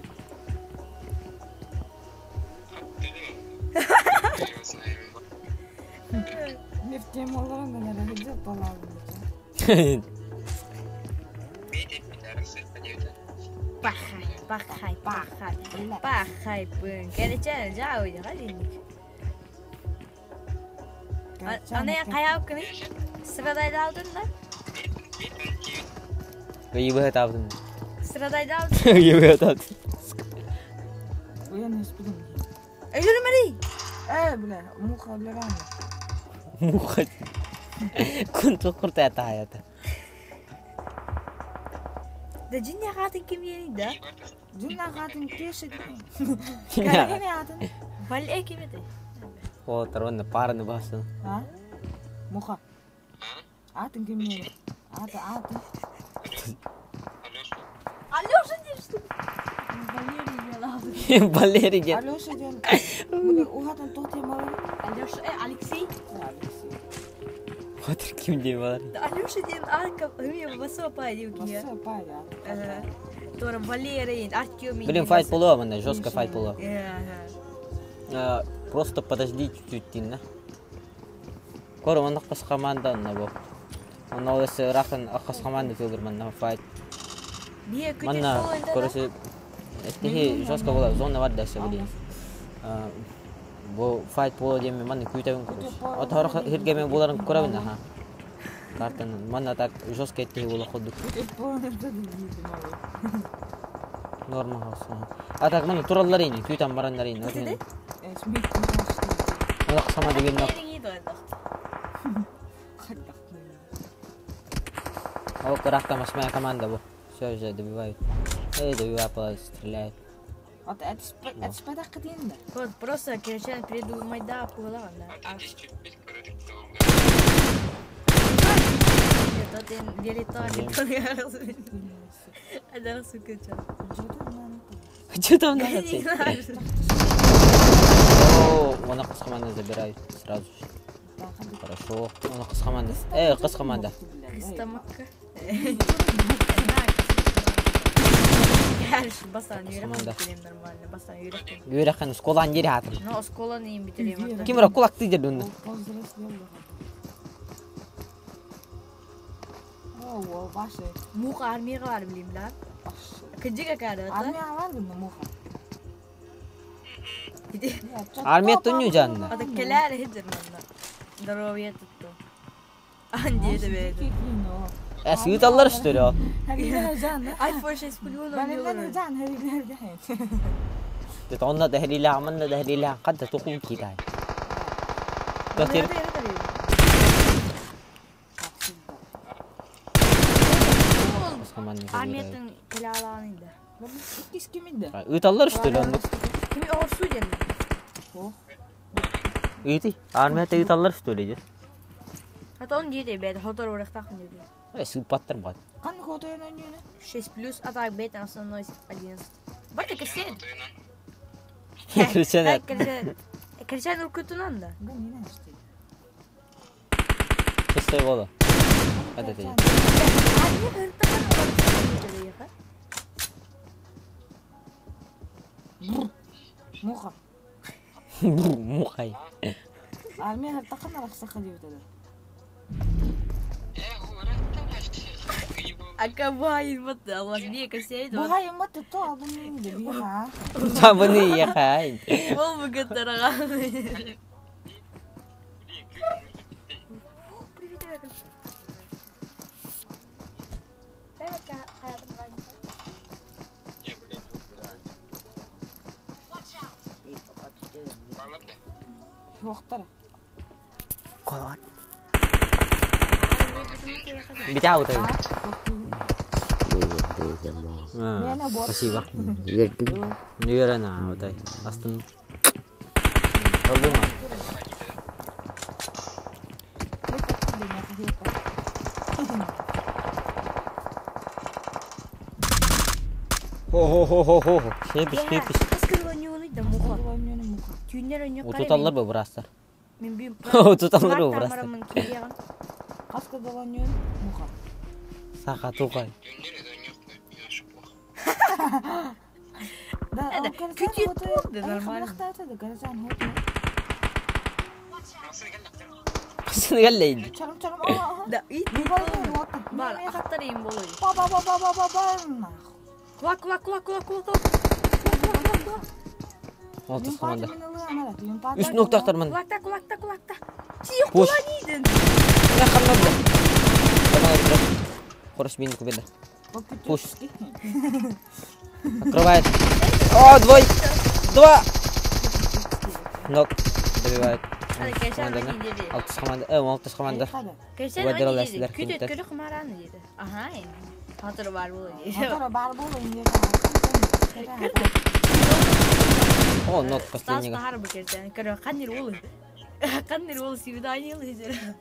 S4: Мен в темаларына надо где половину.
S2: Пахай, пын. Кәлчән жау жағалин. Аны қаяу күні? Sıradaydı aldın da?
S1: İyi bir aldın.
S2: Sıradaydı aldın.
S1: İyi bir aldın.
S4: Я не спину.
S2: Ölürüm hadi.
S4: Бля, муха блярана.
S1: Muhat. Kuntu kurtaya hayata.
S2: Da cin yakatın kim yeniydi?
S4: Жина хатын кешет.
S1: Ya.
S4: Кәргене атын.
S2: Вале kim еді?
S1: O tarafında parını bastın.
S4: А? Муха. Атын кемне. Атын.
S2: Алёша дешті. Валерий яла.
S1: Valeri gel.
S4: Алёша ден. Бля, ухатын тохтемалы.
S2: Алёша, Алексей.
S1: Otur kim diye var.
S2: Алёша ден анка үме babası опайдив кия.
S4: Басса пайда.
S2: Sonra Валерий, Артёмий.
S1: Блин, файт было, мана, жестко файт было.
S2: Ага.
S1: Просто подожди чуть-чуть, тина. Скоро он нахпас команда на бок. Он олысы рахын ақас команда төгір манна файт.
S2: Бие күтет
S1: Манна,
S2: болайда.
S1: короче, Estihi joska bola zona wadda sabulin. Bu fight polo demi man kuytavin kurus. Otar hirgeme boların kuravin ha. Kartan man atak joska estihi bola khoduk. Normal olsun. Atak man turalların kuytan baranların. Ola qisama деген nok. О, крахта моя команда bu. Все же добивают. Добивают, стреляют.
S4: Вот это спадак где-то.
S2: Вот просто кричали придумай да пола да. Это ты директор. Это сука.
S1: Что там надо? О, вон қыз команда забирают сразу же. Хорошо. Вон қыз команда. Қыз команда.
S2: Стамакка. Гәрш бастан йөрәк битирем нормально. Бастан йөрәк.
S1: Йөрәкне школаны йөри хатыр.
S2: Но школаны им битирем.
S1: Кимра кулак тиде дөнне.
S4: О, башы.
S2: Муха армияга бар билем да. Кыжыга кады.
S4: Армия var mı muha?
S1: Армия төннү жанында.
S2: Ада келер хидер мында. Здоровье tuttu. Анде де беди.
S1: Сүйүталлар иштер я.
S2: iPhone 6 плюс
S4: Ben can heriflerde.
S1: Дет онда дәһрилә, аманда дәһрилә, кадда тукун китай. Тохтер.
S2: Армиятын келе алган инде.
S4: Кис кимиде?
S1: Үталлар иштер онда.
S2: Кими орсу ден.
S1: Үти. Армията үталлар иштер иде.
S2: Ата он диде беди, хотор урактакын диде.
S1: Сүйпаттыр бар.
S4: Kan fotoğrafı önüne.
S2: 6 плюс, а так бет основной 11. Бата кесет.
S1: Кричанат.
S2: Кричан уркутунан да.
S4: Bu ne işte?
S1: Чистой вода. Это ты.
S4: Muha.
S1: Мухай.
S4: Armia her takım arası kalıyor dedi.
S2: Акабай, вот да, вот не косей.
S4: Bu hayımı tuttu adını dedi bir ha.
S1: Табыны яхай.
S2: Ол бүгін тараған.
S4: Yoxdur.
S1: Колон. Битау ты. Спасибо. Неверно, вот так. Астын. Проблема. Хо-хо-хо-хо-хо. Шепиш.
S2: Аскырылануыны да муха. Түйіндер өне қарай.
S1: Утуталлар бу бурастар.
S2: Мен бүйім.
S1: Утуталлар бу бурастар.
S2: Тамырымын киген.
S4: Kaskı dolanıyor muha.
S1: Саха тухай.
S4: Да,
S2: Это küçük oldu normal.
S1: Кысыны галлейди.
S4: Çarım.
S2: Да, ит. Бар, ақтарайым болой.
S4: Ба.
S2: Кулак.
S1: Алтыс команда. Үч ноктактар мен.
S2: Кулакта. Тихо,
S1: Пуш.
S2: куланиден.
S1: Я хамнады. Хорош бинди кубеда. Пуш. Открывает. О, два. Нок. Добивает. Алтыс команда. Алтыс команда. Уәдералар сілер кемтер.
S2: Күрі құмараны деді. Аха, Hatırı var bu dedi.
S4: Hatırı var bu dedi.
S1: О, нок
S2: Стас
S1: последнего.
S2: тахар бекерден. Көрі қаннер олы. Қаннер олы свидание олы деді.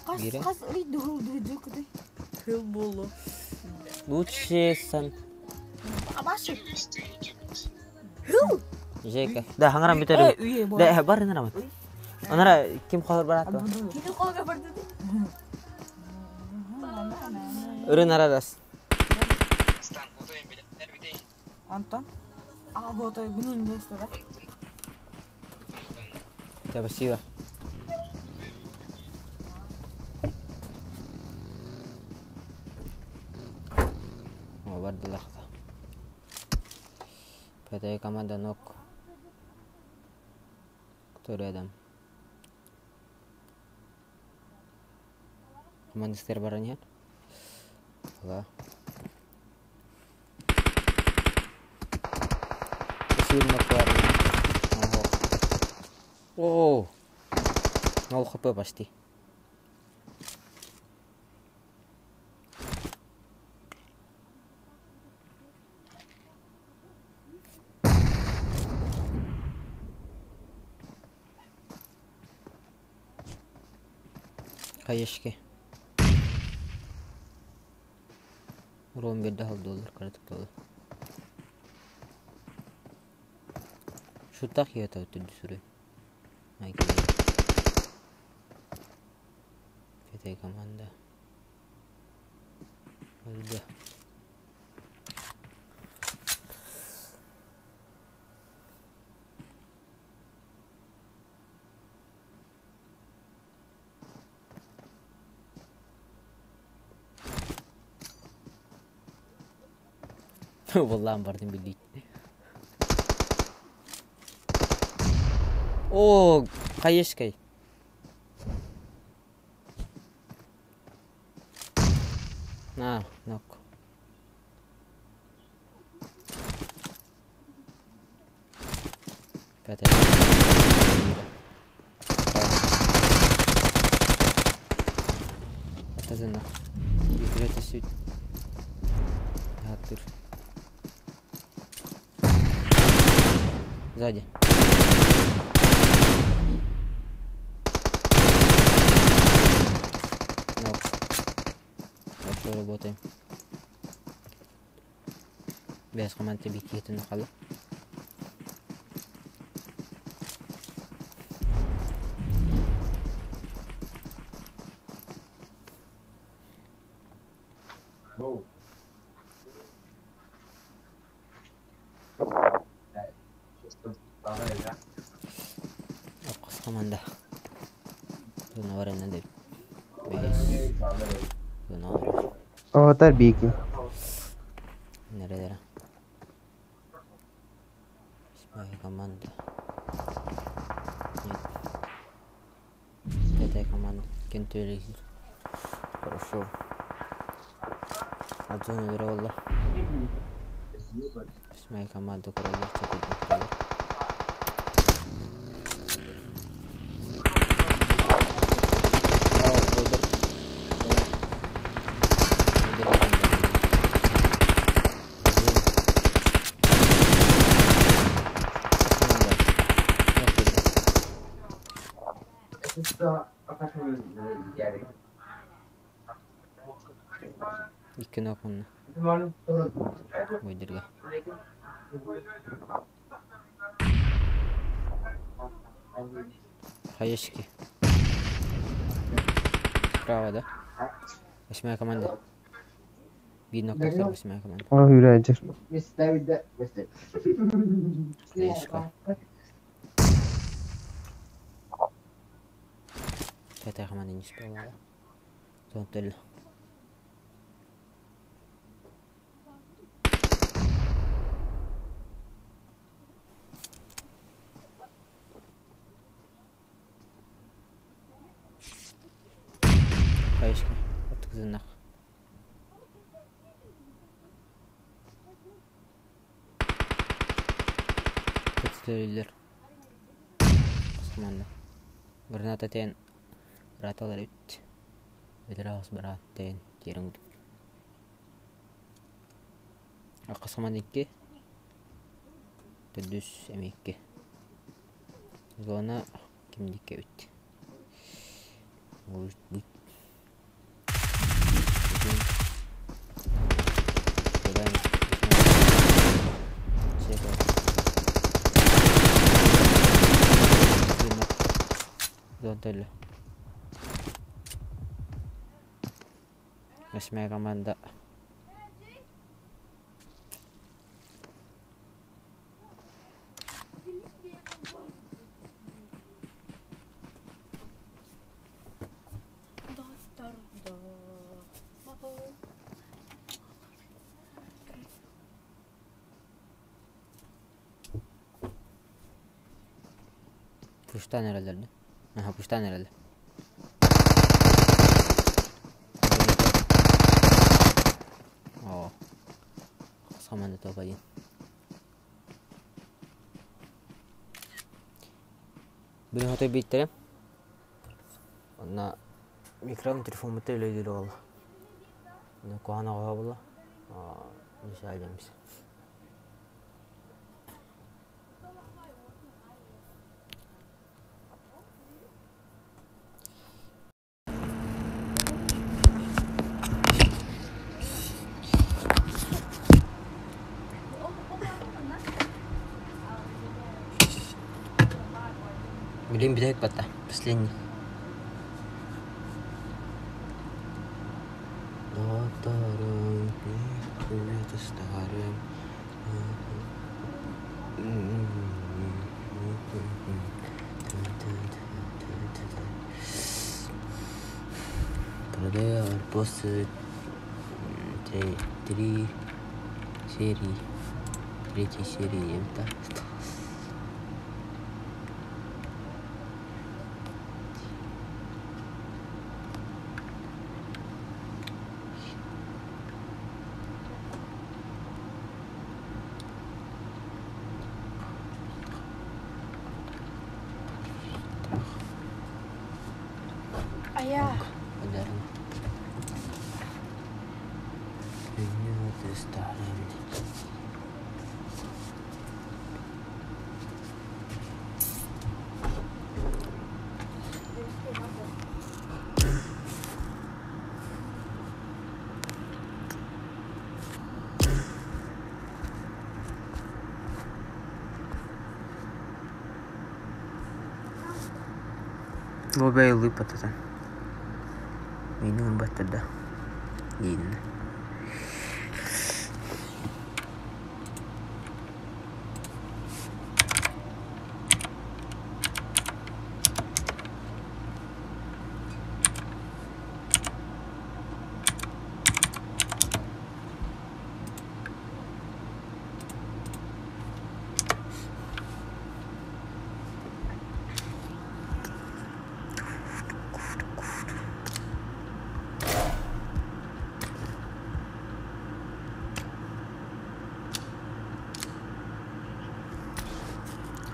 S4: Қас үйді ғылды жүкді.
S2: Хыл болу.
S1: Лучше сан.
S4: Абашы.
S2: Хыл!
S1: Жека. Да, хаңарам бітер. Да, бар нарам. Анара ким қалар барат ба?
S2: Кені қолға барды де.
S1: Үрін арадас.
S4: Антон. А вот и блин место, да?
S1: Спасибо. О, барды лақта. Пятая команда ног. Кто рядом? Командистер бар нет? Да. Сильно парень. О, 0 хп почти. Каешки. Ром берді $1 кредит болды. Шутақ ета өтірді сүрі. Пятая команда. Өлді. Vallahi bardın bildik. Oo, kayışkay. Na, nok. Pятая. Это зена. Играть суть. Атыр. Сзади. Нок. Хорошо работаем. Без команды бить на халу. Команда. Наварена де.
S5: Аватар бейки.
S1: Нередера. Восьмая команда. Нет. Пятая команда. Кентуэлик. Хорошо. Отзон играла. Восьмая команда. Королев. İki okunu. Uydurga. Хаешки. Право, да? Восьмая команда. Видно, как это восьмая команда.
S5: О, Юрайдер.
S1: Хаешка. Пятая команда не спала. Тонтель. Хаешка. Вот кызынак. Подстрелилер. Команда. Граната тен. Браталар үт. Бедраус брат тен. Терің. Ақыс команда 2. Төдүс эмекке. Зона кимдикке үт. Үт. Зонтель. Восьмая команда. Puştan herhalde. Aha puştan herhalde. Oo. Sama na to ba yun? Benim hotoyu bitireyim. Ona mikron telefon mutluyla ilgili oldu. Ne kuana koyabilir? Misal demiş. Блин, бедает пота. Последний. Это старым. Продаю после 3 серии. 3 серии это.
S2: Ayah.
S1: Подарок. Принято старым. Лобя и лыпата. Minun ba't tada? Yin.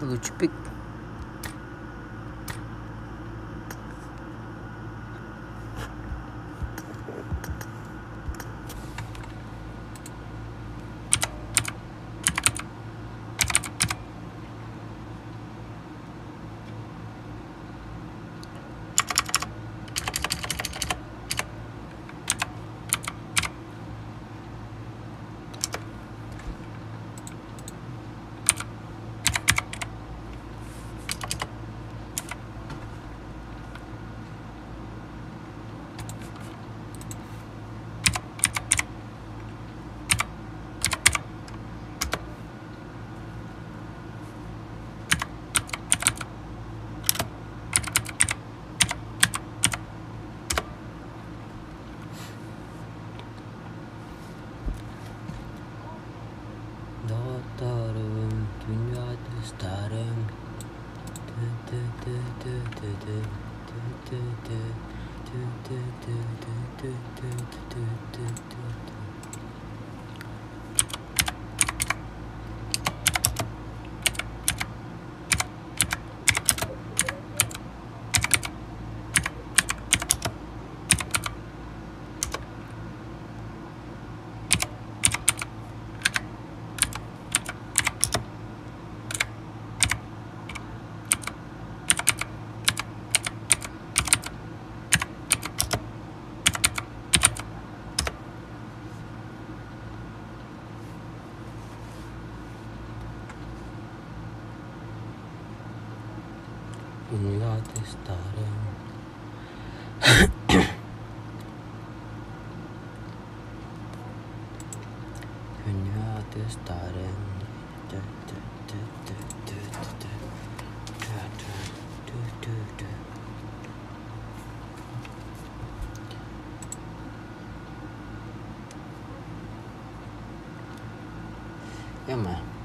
S1: Лучше пик. Старым, dünyada старым. Dünyada starım. Dünyada starım. Ja, maar.